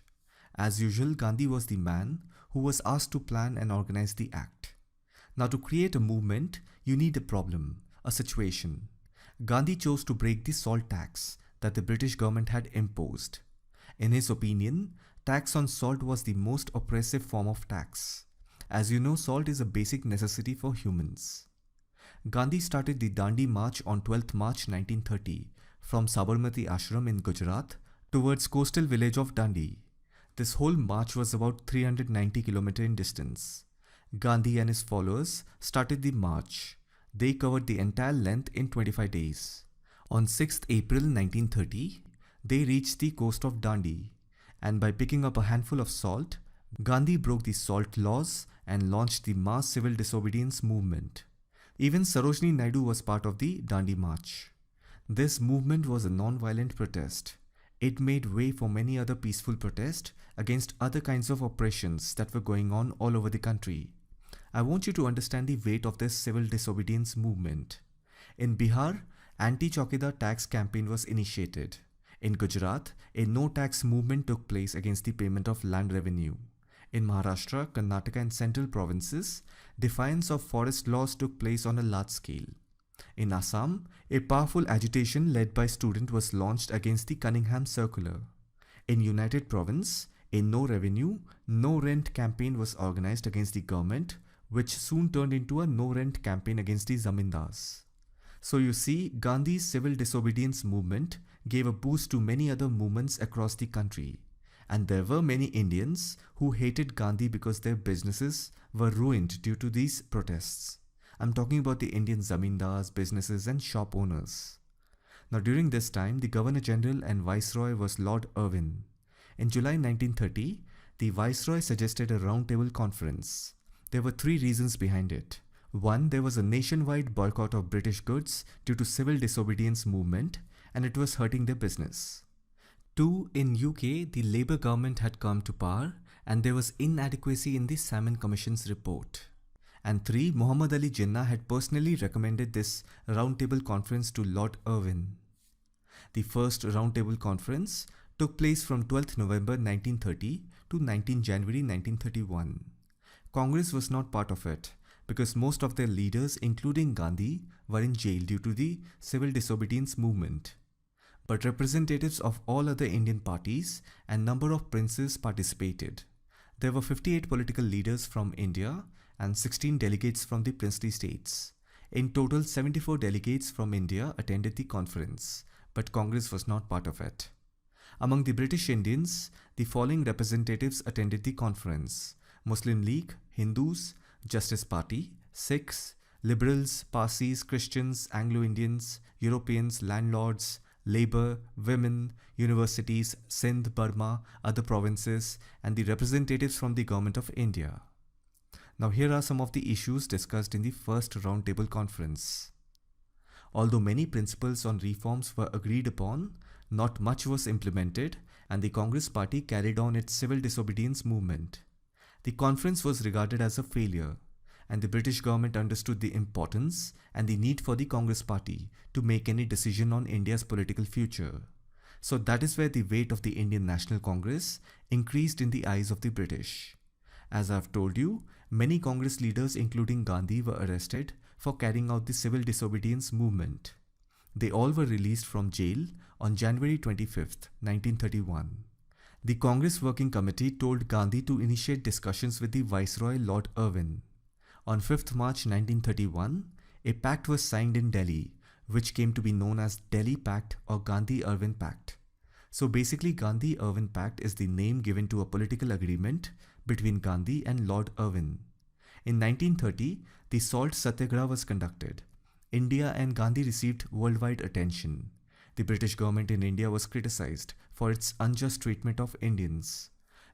[SPEAKER 1] As usual, Gandhi was the man who was asked to plan and organize the act. Now to create a movement, you need a problem, a situation. Gandhi chose to break the salt tax that the British government had imposed. In his opinion, tax on salt was the most oppressive form of tax. As you know, salt is a basic necessity for humans. Gandhi started the Dandi March on 12th March 1930 from Sabarmati Ashram in Gujarat towards coastal village of Dandi. This whole march was about 390 km in distance. Gandhi and his followers started the march. They covered the entire length in 25 days. On 6th April 1930, they reached the coast of Dandi, and by picking up a handful of salt, Gandhi broke the salt laws and launched the mass civil disobedience movement. Even Sarojini Naidu was part of the Dandi March. This movement was a non-violent protest. It made way for many other peaceful protests against other kinds of oppressions that were going on all over the country. I want you to understand the weight of this civil disobedience movement. In Bihar, anti-Chaukidar tax campaign was initiated. In Gujarat, a no-tax movement took place against the payment of land revenue. In Maharashtra, Karnataka and central provinces, defiance of forest laws took place on a large scale. In Assam, a powerful agitation led by students was launched against the Cunningham Circular. In United Province, a no revenue, no rent campaign was organized against the government, which soon turned into a no rent campaign against the zamindars. So you see, Gandhi's civil disobedience movement gave a boost to many other movements across the country. And there were many Indians who hated Gandhi because their businesses were ruined due to these protests. I'm talking about the Indian zamindars, businesses and shop owners. Now during this time, the Governor General and Viceroy was Lord Irwin. In July 1930, the Viceroy suggested a roundtable conference. There were three reasons behind it. One, there was a nationwide boycott of British goods due to civil disobedience movement and it was hurting their business. Two, in UK, the Labour government had come to power and there was inadequacy in the Salmon Commission's report. And three, Muhammad Ali Jinnah had personally recommended this roundtable conference to Lord Irwin. The first roundtable conference took place from 12th November 1930 to 19 January 1931. Congress was not part of it because most of their leaders, including Gandhi, were in jail due to the civil disobedience movement. but representatives of all other Indian parties and number of princes participated. There were 58 political leaders from India and 16 delegates from the princely states. In total, 74 delegates from India attended the conference, but Congress was not part of it. Among the British Indians, the following representatives attended the conference: Muslim League, Hindus, Justice Party, Sikhs, Liberals, Parsis, Christians, Anglo-Indians, Europeans, landlords, Labour, women, universities, Sindh, Burma, other provinces, and the representatives from the Government of India. Now here are some of the issues discussed in the first roundtable conference. Although many principles on reforms were agreed upon, not much was implemented, and the Congress Party carried on its civil disobedience movement. The conference was regarded as a failure, and the British government understood the importance and the need for the Congress Party to make any decision on India's political future. So that is where the weight of the Indian National Congress increased in the eyes of the British. As I have told you, many Congress leaders including Gandhi were arrested for carrying out the civil disobedience movement. They all were released from jail on January 25th, 1931. The Congress Working Committee told Gandhi to initiate discussions with the Viceroy Lord Irwin. On 5th March 1931, a pact was signed in Delhi, which came to be known as Delhi Pact or Gandhi-Irwin Pact. So basically, Gandhi-Irwin Pact is the name given to a political agreement between Gandhi and Lord Irwin. In 1930, the Salt Satyagraha was conducted. India and Gandhi received worldwide attention. The British government in India was criticized for its unjust treatment of Indians.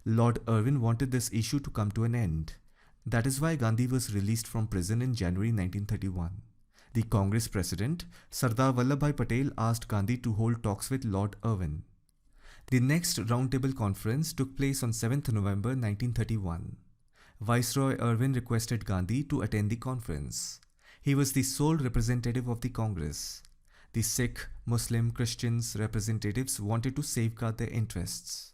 [SPEAKER 1] Lord Irwin wanted this issue to come to an end. That is why Gandhi was released from prison in January 1931. The Congress president, Sardar Vallabhbhai Patel, asked Gandhi to hold talks with Lord Irwin. The next roundtable conference took place on 7th November 1931. Viceroy Irwin requested Gandhi to attend the conference. He was the sole representative of the Congress. The Sikh, Muslim, Christians representatives wanted to safeguard their interests.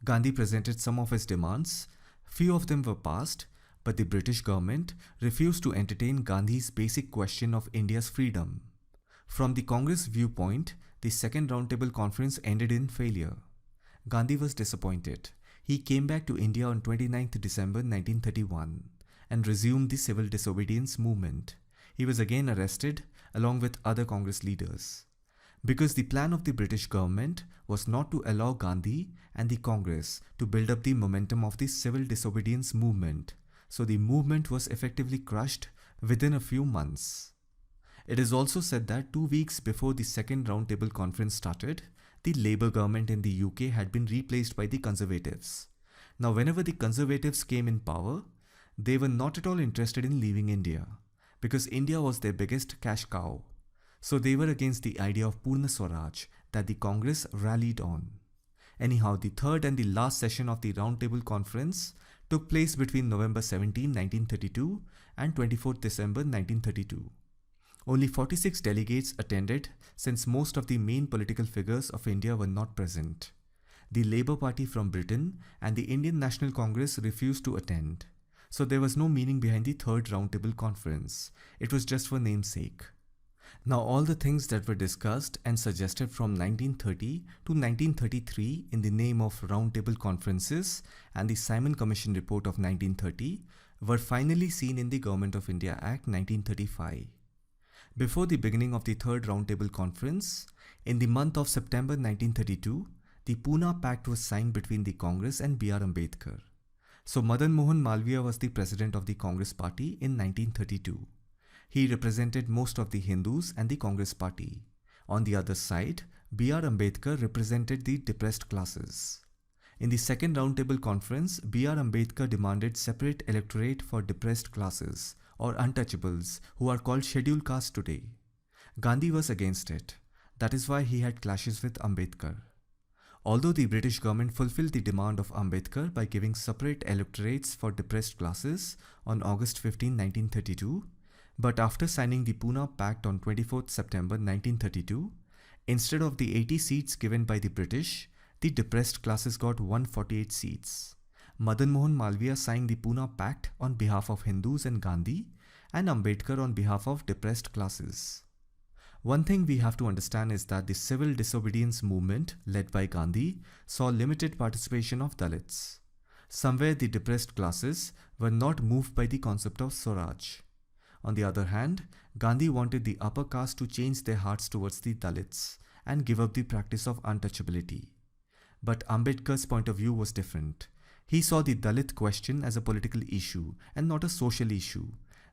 [SPEAKER 1] Gandhi presented some of his demands. Few of them were passed, but the British government refused to entertain Gandhi's basic question of India's freedom. From the Congress viewpoint, the second roundtable conference ended in failure. Gandhi was disappointed. He came back to India on 29th December 1931 and resumed the civil disobedience movement. He was again arrested along with other Congress leaders. Because the plan of the British government was not to allow Gandhi and the Congress to build up the momentum of the civil disobedience movement, so the movement was effectively crushed within a few months. It is also said that 2 weeks before the second roundtable conference started, the Labour government in the UK had been replaced by the Conservatives. Now, whenever the Conservatives came in power, they were not at all interested in leaving India, because India was their biggest cash cow. So they were against the idea of Purna Swaraj that the Congress rallied on. Anyhow, the third and the last session of the Roundtable Conference took place between November 17, 1932 and 24 December 1932. Only 46 delegates attended since most of the main political figures of India were not present. The Labour Party from Britain and the Indian National Congress refused to attend. So there was no meaning behind the third Roundtable Conference. It was just for namesake. Now all the things that were discussed and suggested from 1930 to 1933 in the name of Roundtable Conferences and the Simon Commission Report of 1930 were finally seen in the Government of India Act 1935. Before the beginning of the third Roundtable Conference, in the month of September 1932, the Pune Pact was signed between the Congress and B.R. Ambedkar. So Madan Mohan Malviya was the president of the Congress Party in 1932. He represented most of the Hindus and the Congress Party. On the other side, B.R. Ambedkar represented the depressed classes. In the second Roundtable Conference, B.R. Ambedkar demanded separate electorate for depressed classes or untouchables who are called scheduled castes today. Gandhi was against it. That is why he had clashes with Ambedkar. Although the British government fulfilled the demand of Ambedkar by giving separate electorates for depressed classes on August 15, 1932, but after signing the Pune Pact on 24th September 1932, instead of the 80 seats given by the British, the depressed classes got 148 seats. Madan Mohan Malviya signed the Pune Pact on behalf of Hindus and Gandhi, and Ambedkar on behalf of depressed classes. One thing we have to understand is that the civil disobedience movement led by Gandhi saw limited participation of Dalits. Somewhere the depressed classes were not moved by the concept of Swaraj. On the other hand, Gandhi wanted the upper caste to change their hearts towards the Dalits and give up the practice of untouchability. But Ambedkar's point of view was different. He saw the Dalit question as a political issue and not a social issue.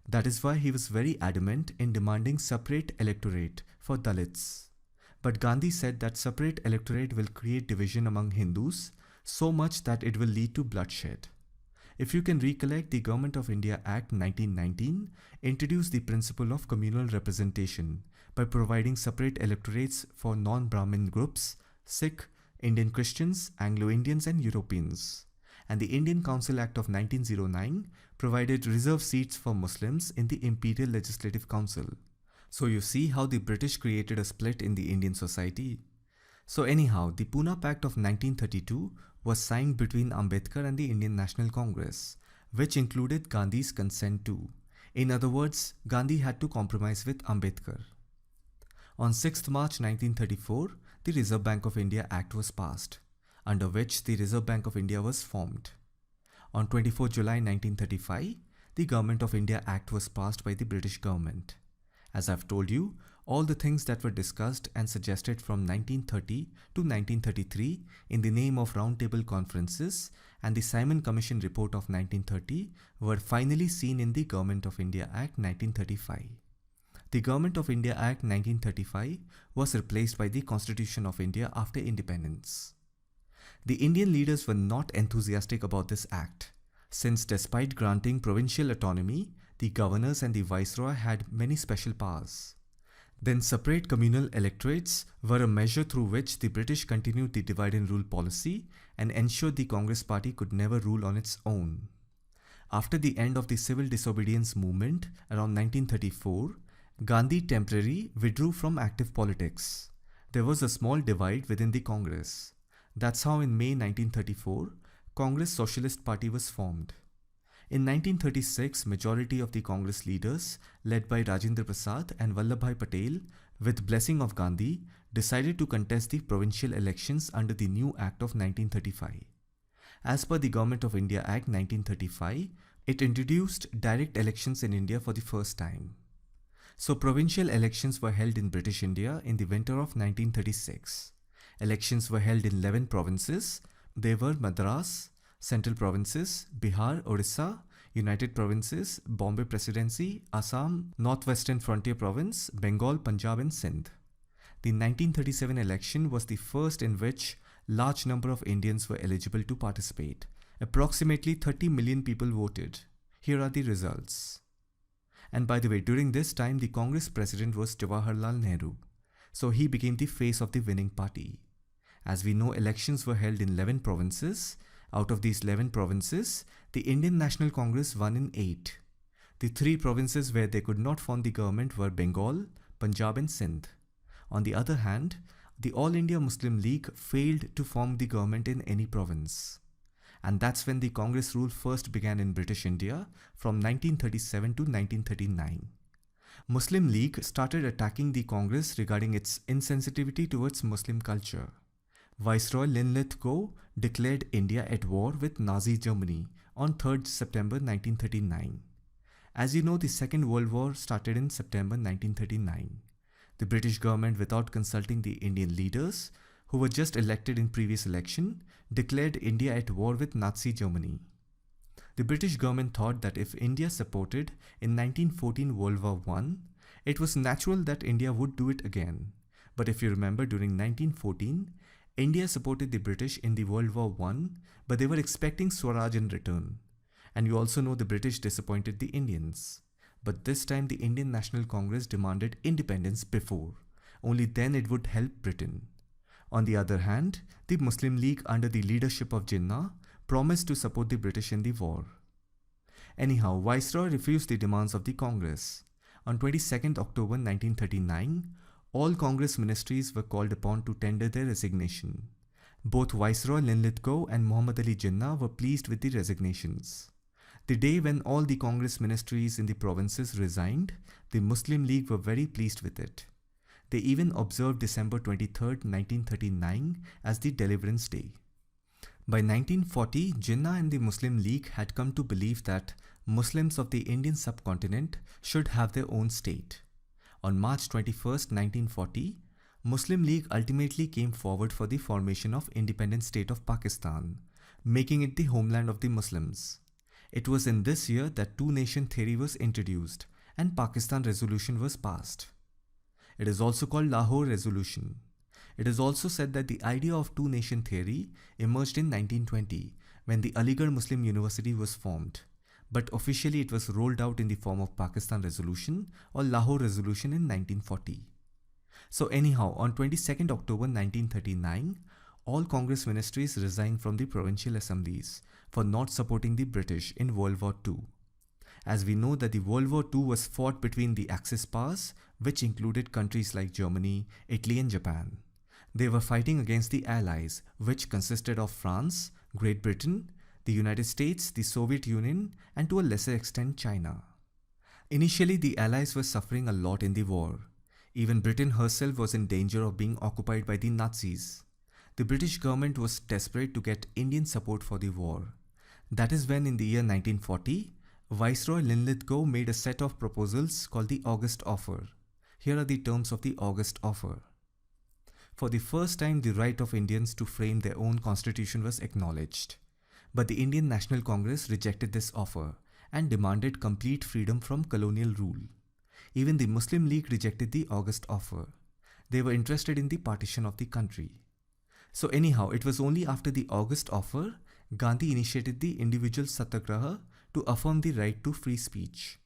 [SPEAKER 1] That is why he was very adamant in demanding separate electorate for Dalits. But Gandhi said that separate electorate will create division among Hindus so much that it will lead to bloodshed. If you can recollect, the Government of India Act 1919 introduced the principle of communal representation by providing separate electorates for non-Brahmin groups, Sikh, Indian Christians, Anglo-Indians and Europeans. And the Indian Council Act of 1909 provided reserved seats for Muslims in the Imperial Legislative Council. So you see how the British created a split in the Indian society. So anyhow, the Pune Pact of 1932 was signed between Ambedkar and the Indian National Congress, which included Gandhi's consent too. In other words, Gandhi had to compromise with Ambedkar. On 6th March 1934, the Reserve Bank of India Act was passed, under which the Reserve Bank of India was formed. On 24 July 1935, the Government of India Act was passed by the British government. As I've told you, all the things that were discussed and suggested from 1930 to 1933 in the name of roundtable conferences and the Simon Commission report of 1930 were finally seen in the Government of India Act 1935. The Government of India Act 1935 was replaced by the Constitution of India after independence. The Indian leaders were not enthusiastic about this act, since despite granting provincial autonomy, the governors and the viceroy had many special powers. Then separate communal electorates were a measure through which the British continued the divide and rule policy and ensured the Congress party could never rule on its own. After the end of the civil disobedience movement around 1934, Gandhi temporarily withdrew from active politics. There was a small divide within the Congress. That's how in May 1934, Congress Socialist Party was formed. In 1936, majority of the Congress leaders, led by Rajendra Prasad and Vallabhbhai Patel, with blessing of Gandhi, decided to contest the provincial elections under the new Act of 1935. As per the Government of India Act 1935, it introduced direct elections in India for the first time. So provincial elections were held in British India in the winter of 1936. Elections were held in 11 provinces. They were Madras, Central Provinces, Bihar, Orissa, United Provinces, Bombay Presidency, Assam, Northwestern Frontier Province, Bengal, Punjab and Sindh. The 1937 election was the first in which large number of Indians were eligible to participate. Approximately 30 million people voted. Here are the results. And by the way, during this time, the Congress president was Jawaharlal Nehru. So he became the face of the winning party. As we know, elections were held in 11 provinces. Out of these 11 provinces, the Indian National Congress won in 8. The 3 provinces where they could not form the government were Bengal, Punjab and Sindh. On the other hand, the All India Muslim League failed to form the government in any province. And that's when the Congress rule first began in British India from 1937 to 1939. Muslim League started attacking the Congress regarding its insensitivity towards Muslim culture. Viceroy Linlithgow declared India at war with Nazi Germany on 3rd September 1939. As you know, the Second World War started in September 1939. The British government, without consulting the Indian leaders, who were just elected in previous election, declared India at war with Nazi Germany. The British government thought that if India supported in 1914 World War I, it was natural that India would do it again. But if you remember, during 1914, India supported the British in the World War I, but they were expecting Swaraj in return. And you also know the British disappointed the Indians. But this time the Indian National Congress demanded independence before. Only then it would help Britain. On the other hand, the Muslim League under the leadership of Jinnah promised to support the British in the war. Anyhow, Viceroy refused the demands of the Congress. On 22nd October 1939, all Congress ministries were called upon to tender their resignation. Both Viceroy Linlithgow and Muhammad Ali Jinnah were pleased with the resignations. The day when all the Congress ministries in the provinces resigned, the Muslim League were very pleased with it. They even observed December 23rd, 1939 as the Deliverance Day. By 1940, Jinnah and the Muslim League had come to believe that Muslims of the Indian subcontinent should have their own state. On March 21st, 1940, Muslim League ultimately came forward for the formation of independent state of Pakistan, making it the homeland of the Muslims. It was in this year that two-nation theory was introduced and Pakistan Resolution was passed. It is also called Lahore Resolution. It is also said that the idea of two-nation theory emerged in 1920 when the Aligarh Muslim University was formed, but officially it was rolled out in the form of Pakistan Resolution or Lahore Resolution in 1940. So anyhow, on 22nd October 1939, all Congress ministries resigned from the provincial assemblies for not supporting the British in World War II. As we know that the World War II was fought between the Axis powers, which included countries like Germany, Italy and Japan. They were fighting against the Allies, which consisted of France, Great Britain, the United States, the Soviet Union, and to a lesser extent China. Initially, the Allies were suffering a lot in the war. Even Britain herself was in danger of being occupied by the Nazis. The British government was desperate to get Indian support for the war. That is when in the year 1940, Viceroy Linlithgow made a set of proposals called the August Offer. Here are the terms of the August Offer. For the first time, the right of Indians to frame their own constitution was acknowledged. But the Indian National Congress rejected this offer and demanded complete freedom from colonial rule. Even the Muslim League rejected the August Offer. They were interested in the partition of the country. So anyhow, it was only after the August Offer, Gandhi initiated the individual satyagraha to affirm the right to free speech.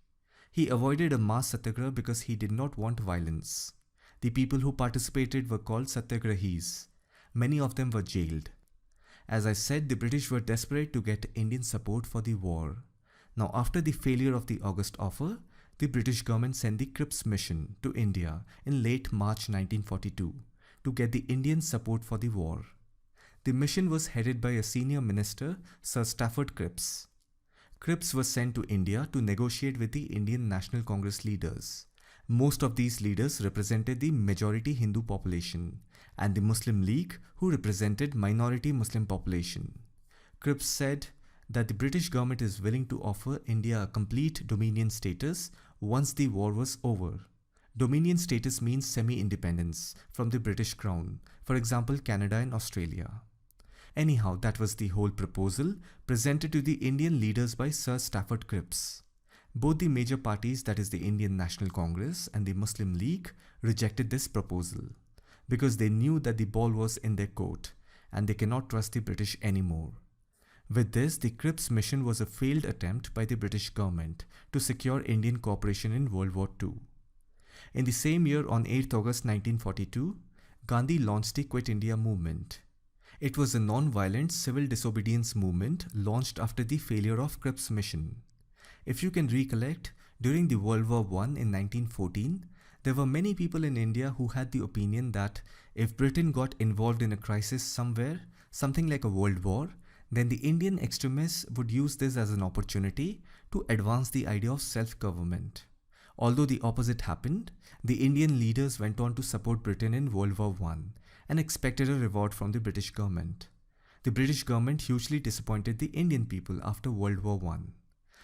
[SPEAKER 1] He avoided a mass satyagraha because he did not want violence. The people who participated were called satyagrahis. Many of them were jailed. As I said, the British were desperate to get Indian support for the war. Now, after the failure of the August Offer, the British government sent the Cripps Mission to India in late March 1942 to get the Indian support for the war. The mission was headed by a senior minister, Sir Stafford Cripps. Cripps was sent to India to negotiate with the Indian National Congress leaders. Most of these leaders represented the majority Hindu population and the Muslim League, who represented minority Muslim population. Cripps said that the British government is willing to offer India a complete dominion status once the war was over. Dominion status means semi-independence from the British Crown, for example Canada and Australia. Anyhow, that was the whole proposal presented to the Indian leaders by Sir Stafford Cripps. Both the major parties, that is the Indian National Congress and the Muslim League, rejected this proposal because they knew that the ball was in their court and they cannot trust the British anymore. With this, the Cripps mission was a failed attempt by the British government to secure Indian cooperation in World War II. In the same year, on 8th August 1942, Gandhi launched the Quit India movement. It was a non-violent civil disobedience movement launched after the failure of Cripps' mission. If you can recollect, during the World War I in 1914, there were many people in India who had the opinion that if Britain got involved in a crisis somewhere, something like a world war, then the Indian extremists would use this as an opportunity to advance the idea of self-government. Although the opposite happened, the Indian leaders went on to support Britain in World War I and expected a reward from the British government. The British government hugely disappointed the Indian people after World War I.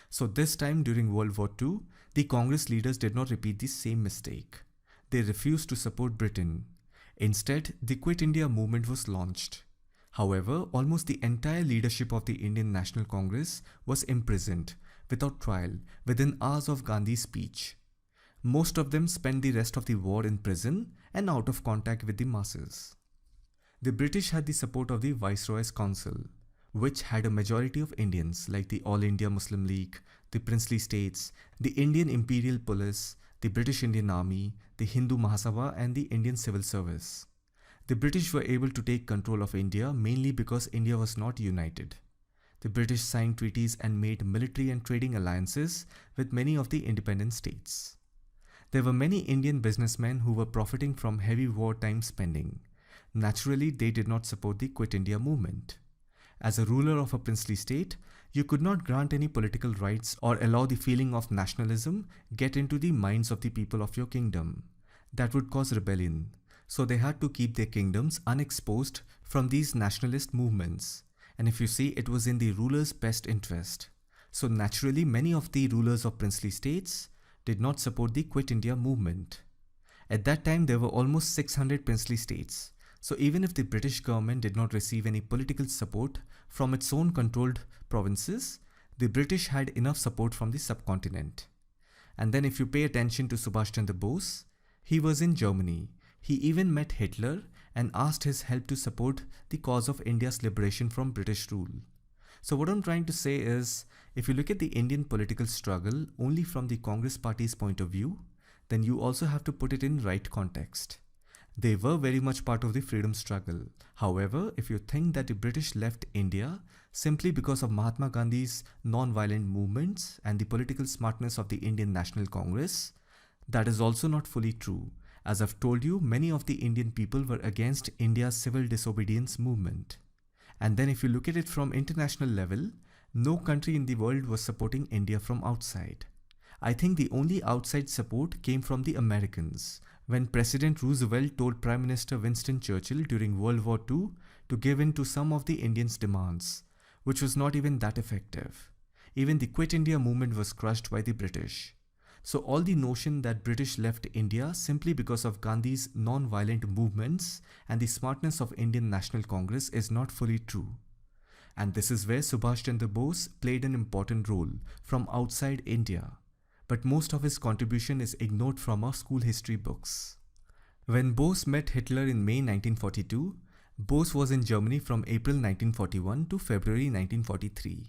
[SPEAKER 1] So this time during World War II, the Congress leaders did not repeat the same mistake. They refused to support Britain. Instead, the Quit India movement was launched. However, almost the entire leadership of the Indian National Congress was imprisoned without trial within hours of Gandhi's speech. Most of them spent the rest of the war in prison and out of contact with the masses. The British had the support of the Viceroy's Council, which had a majority of Indians like the All India Muslim League, the Princely States, the Indian Imperial Police, the British Indian Army, the Hindu Mahasabha and the Indian Civil Service. The British were able to take control of India mainly because India was not united. The British signed treaties and made military and trading alliances with many of the independent states. There were many Indian businessmen who were profiting from heavy wartime spending. Naturally, they did not support the Quit India movement. As a ruler of a princely state, you could not grant any political rights or allow the feeling of nationalism get into the minds of the people of your kingdom. that would cause rebellion, so they had to keep their kingdoms unexposed from these nationalist movements. And if you see, it was in the rulers' best interest. So naturally, many of the rulers of princely states did not support the Quit India movement. At that time, there were almost 600 princely states. So even if the British government did not receive any political support from its own controlled provinces, the British had enough support from the subcontinent. And then if you pay attention to Subhash Chandra Bose, he was in Germany. He even met Hitler and asked his help to support the cause of India's liberation from British rule. So what I'm trying to say is, if you look at the Indian political struggle only from the Congress party's point of view, then you also have to put it in right context. They were very much part of the freedom struggle. However, if you think that the British left India simply because of Mahatma Gandhi's non-violent movements and the political smartness of the Indian National Congress, that is also not fully true. As I've told you, many of the Indian people were against India's civil disobedience movement. And then if you look at it from international level, no country in the world was supporting India from outside. I think the only outside support came from the Americans, when President Roosevelt told Prime Minister Winston Churchill during World War II to give in to some of the Indians' demands, which was not even that effective. Even the Quit India movement was crushed by the British. So all the notion that British left India simply because of Gandhi's non-violent movements and the smartness of Indian National Congress is not fully true. And this is where Subhash Chandra Bose played an important role from outside India. But most of his contribution is ignored from our school history books. When Bose met Hitler in May 1942, Bose was in Germany from April 1941 to February 1943.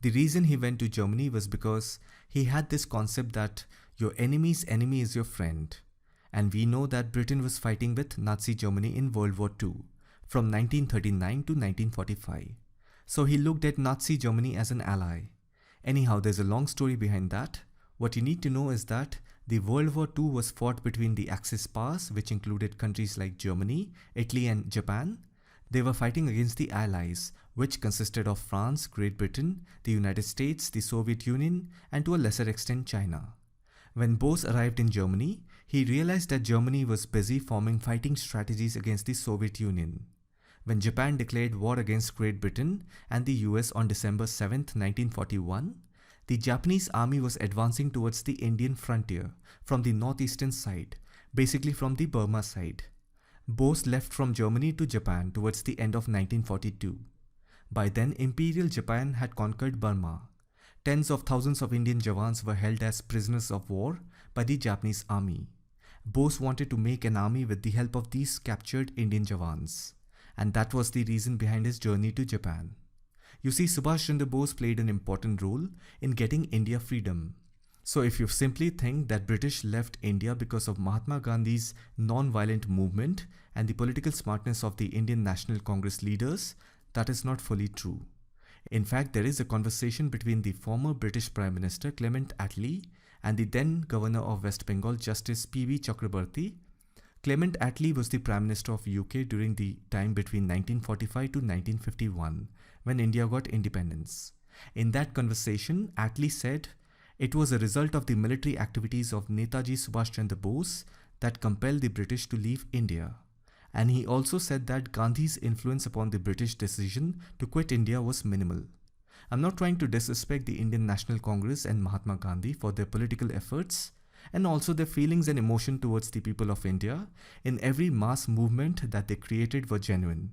[SPEAKER 1] The reason he went to Germany was because he had this concept that your enemy's enemy is your friend. And we know that Britain was fighting with Nazi Germany in World War II from 1939 to 1945. So he looked at Nazi Germany as an ally. Anyhow, there's a long story behind that. What you need to know is that the World War II was fought between the Axis powers, which included countries like Germany, Italy and Japan. They were fighting against the Allies, which consisted of France, Great Britain, the United States, the Soviet Union, and to a lesser extent China. When Bose arrived in Germany, he realized that Germany was busy forming fighting strategies against the Soviet Union. When Japan declared war against Great Britain and the US on December 7, 1941, the Japanese army was advancing towards the Indian frontier from the northeastern side, basically from the Burma side. Bose left from Germany to Japan towards the end of 1942. By then, Imperial Japan had conquered Burma. Tens of thousands of Indian Jawans were held as prisoners of war by the Japanese army. Bose wanted to make an army with the help of these captured Indian Jawans, and that was the reason behind his journey to Japan. You see, Subhash Chandra Bose played an important role in getting India freedom. So if you simply think that British left India because of Mahatma Gandhi's non-violent movement and the political smartness of the Indian National Congress leaders, that is not fully true. In fact, there is a conversation between the former British Prime Minister Clement Attlee and the then Governor of West Bengal, Justice P.V. Chakrabarty. Clement Attlee was the Prime Minister of UK during the time between 1945 to 1951, when India got independence. In that conversation, Attlee said, "It was a result of the military activities of Netaji Subhash Chandra Bose that compelled the British to leave India." And he also said that Gandhi's influence upon the British decision to quit India was minimal. I'm not trying to disrespect the Indian National Congress and Mahatma Gandhi for their political efforts, and also their feelings and emotion towards the people of India in every mass movement that they created were genuine.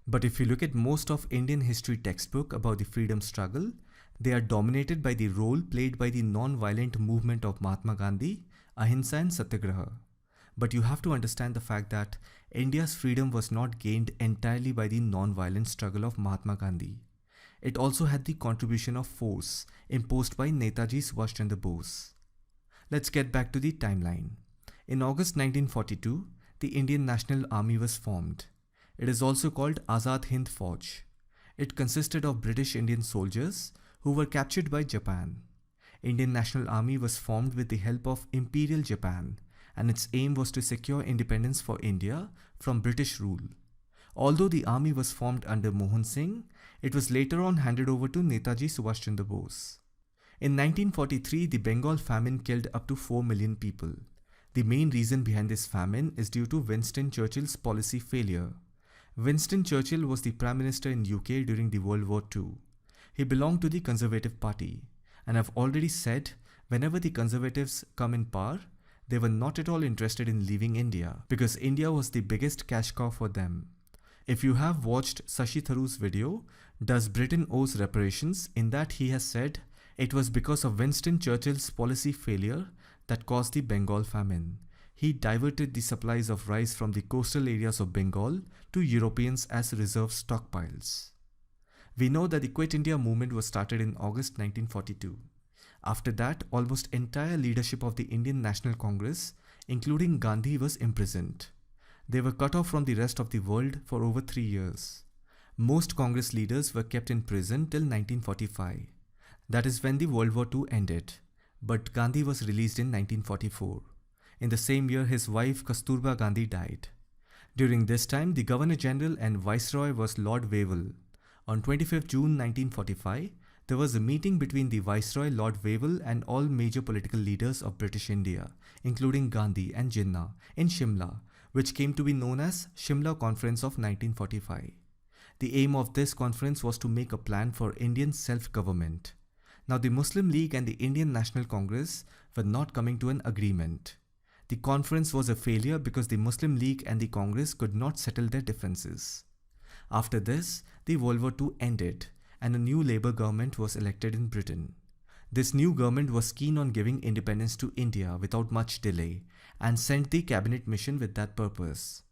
[SPEAKER 1] But if you look at most of Indian history textbook about the freedom struggle, they are dominated by the role played by the non-violent movement of Mahatma Gandhi, Ahimsa and Satyagraha. But you have to understand the fact that India's freedom was not gained entirely by the non-violent struggle of Mahatma Gandhi. It also had the contribution of force imposed by Netaji Subhash Chandra Bose. Let's get back to the timeline. In August 1942, the Indian National Army was formed. It is also called Azad Hind Fauj. It consisted of British Indian soldiers who were captured by Japan. Indian National Army was formed with the help of Imperial Japan, and its aim was to secure independence for India from British rule. Although the army was formed under Mohan Singh, it was later on handed over to Netaji Subhash Chandra Bose. In 1943, the Bengal famine killed up to 4 million people. The main reason behind this famine is due to Winston Churchill's policy failure. Winston Churchill was the Prime Minister in UK during the World War II. He belonged to the Conservative Party, and I've already said whenever the Conservatives come in power, they were not at all interested in leaving India because India was the biggest cash cow for them. If you have watched Shashi Tharoor's video, Does Britain Owes Reparations, in that he has said it was because of Winston Churchill's policy failure that caused the Bengal famine. He diverted the supplies of rice from the coastal areas of Bengal to Europeans as reserve stockpiles. We know that the Quit India movement was started in August 1942. After that, almost entire leadership of the Indian National Congress, including Gandhi, was imprisoned. They were cut off from the rest of the world for over 3 years. Most Congress leaders were kept in prison till 1945. That is when the World War II ended. But Gandhi was released in 1944. In the same year, his wife Kasturba Gandhi died. During this time, the Governor General and Viceroy was Lord Wavell. On 25th June 1945, there was a meeting between the Viceroy Lord Wavell and all major political leaders of British India, including Gandhi and Jinnah, in Shimla, which came to be known as Shimla Conference of 1945. The aim of this conference was to make a plan for Indian self-government. Now, the Muslim League and the Indian National Congress were not coming to an agreement. The conference was a failure because the Muslim League and the Congress could not settle their differences. After this, the World War II ended and a new Labour government was elected in Britain. This new government was keen on giving independence to India without much delay and sent the cabinet mission with that purpose.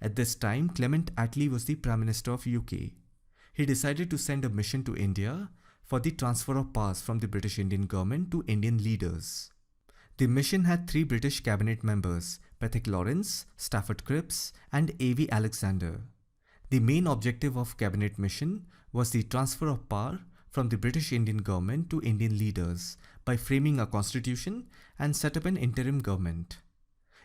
[SPEAKER 1] At this time, Clement Attlee was the Prime Minister of UK. He decided to send a mission to India for the transfer of powers from the British Indian government to Indian leaders. The mission had 3 British cabinet members, Pethick Lawrence, Stafford Cripps, and A.V. Alexander. The main objective of cabinet mission was the transfer of power from the British Indian government to Indian leaders by framing a constitution and set up an interim government.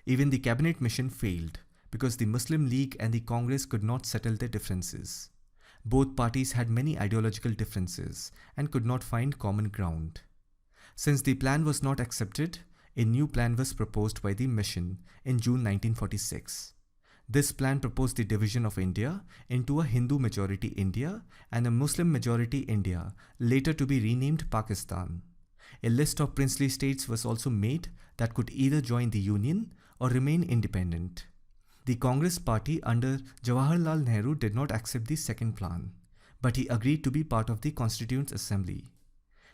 [SPEAKER 1] Even the cabinet mission failed because the Muslim League and the Congress could not settle their differences. Both parties had many ideological differences and could not find common ground. Since the plan was not accepted, a new plan was proposed by the mission in June 1946. This plan proposed the division of India into a Hindu majority India and a Muslim majority India, later to be renamed Pakistan. A list of princely states was also made that could either join the Union or remain independent. The Congress party under Jawaharlal Nehru did not accept the second plan, but he agreed to be part of the Constituent Assembly.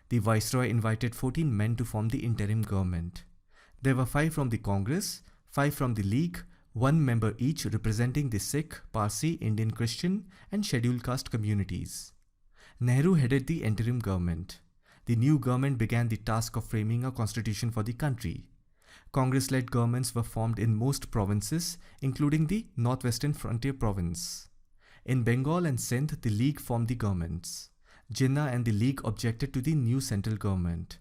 [SPEAKER 1] The Viceroy invited 14 men to form the interim government. There were 5 from the Congress, 5 from the League, 1 member each representing the Sikh, Parsi, Indian Christian and scheduled caste communities. Nehru headed the interim government. The new government began the task of framing a constitution for the country. Congress-led governments were formed in most provinces, including the Northwestern Frontier Province. In Bengal and Sindh, the League formed the governments. Jinnah and the League objected to the new central government.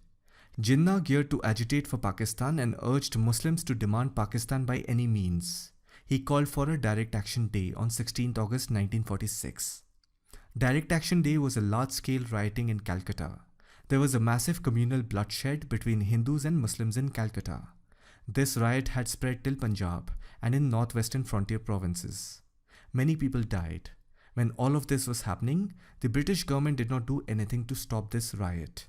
[SPEAKER 1] Jinnah geared to agitate for Pakistan and urged Muslims to demand Pakistan by any means. He called for a Direct Action Day on 16th August 1946. Direct Action Day was a large-scale rioting in Calcutta. There was a massive communal bloodshed between Hindus and Muslims in Calcutta. This riot had spread till Punjab and in northwestern frontier provinces. Many people died. When all of this was happening, the British government did not do anything to stop this riot.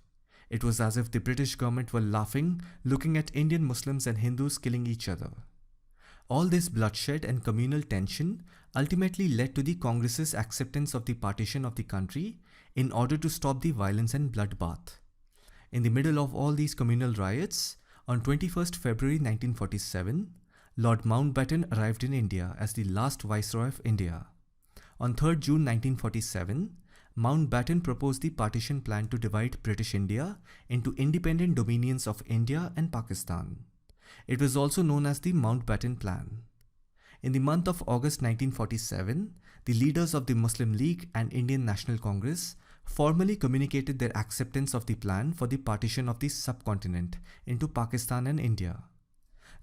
[SPEAKER 1] It was as if the British government were laughing, looking at Indian Muslims and Hindus killing each other. All this bloodshed and communal tension ultimately led to the Congress's acceptance of the partition of the country in order to stop the violence and bloodbath. In the middle of all these communal riots, on 21st February 1947, Lord Mountbatten arrived in India as the last Viceroy of India. On 3rd June 1947, Mountbatten proposed the partition plan to divide British India into independent dominions of India and Pakistan. It was also known as the Mountbatten Plan. In the month of August 1947, the leaders of the Muslim League and Indian National Congress formally communicated their acceptance of the plan for the partition of the subcontinent into Pakistan and India.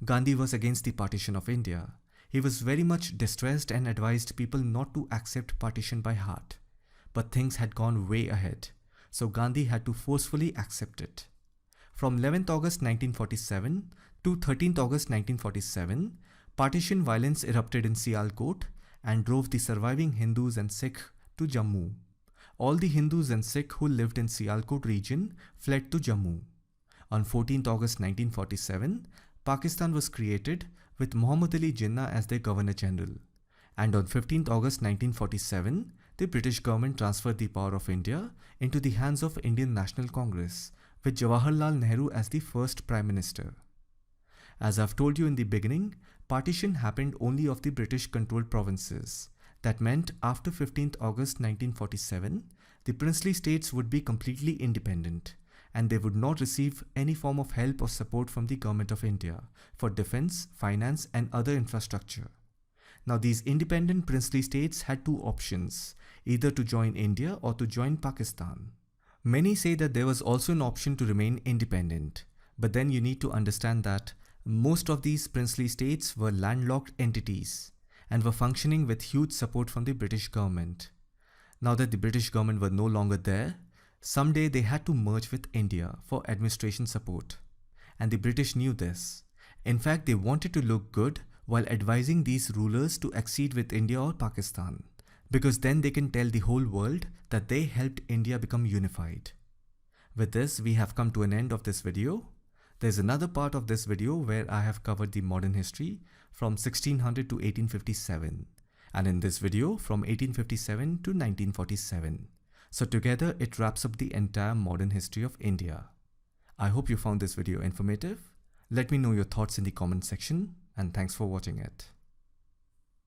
[SPEAKER 1] Gandhi was against the partition of India. He was very much distressed and advised people not to accept partition by heart. But things had gone way ahead, so Gandhi had to forcefully accept it. From 11th August 1947, to 13th August 1947, partition violence erupted in Sialkot and drove the surviving Hindus and Sikh to Jammu. All the Hindus and Sikh who lived in Sialkot region fled to Jammu. On 14th August 1947, Pakistan was created with Muhammad Ali Jinnah as their Governor General. And on 15th August 1947, the British government transferred the power of India into the hands of Indian National Congress, with Jawaharlal Nehru as the first Prime Minister. As I've told you in the beginning, partition happened only of the British-controlled provinces. That meant after 15th August 1947, the princely states would be completely independent, and they would not receive any form of help or support from the Government of India for defense, finance and other infrastructure. Now these independent princely states had two options, either to join India or to join Pakistan. Many say that there was also an option to remain independent, but then you need to understand that most of these princely states were landlocked entities and were functioning with huge support from the British government. Now that the British government were no longer there, someday they had to merge with India for administration support. And the British knew this. In fact, they wanted to look good while advising these rulers to accede with India or Pakistan, because then they can tell the whole world that they helped India become unified. With this, we have come to an end of this video. There's another part of this video where I have covered the modern history from 1600 to 1857, and in this video from 1857 to 1947. So together it wraps up the entire modern history of India. I hope you found this video informative. Let me know your thoughts in the comment section, and thanks for watching it.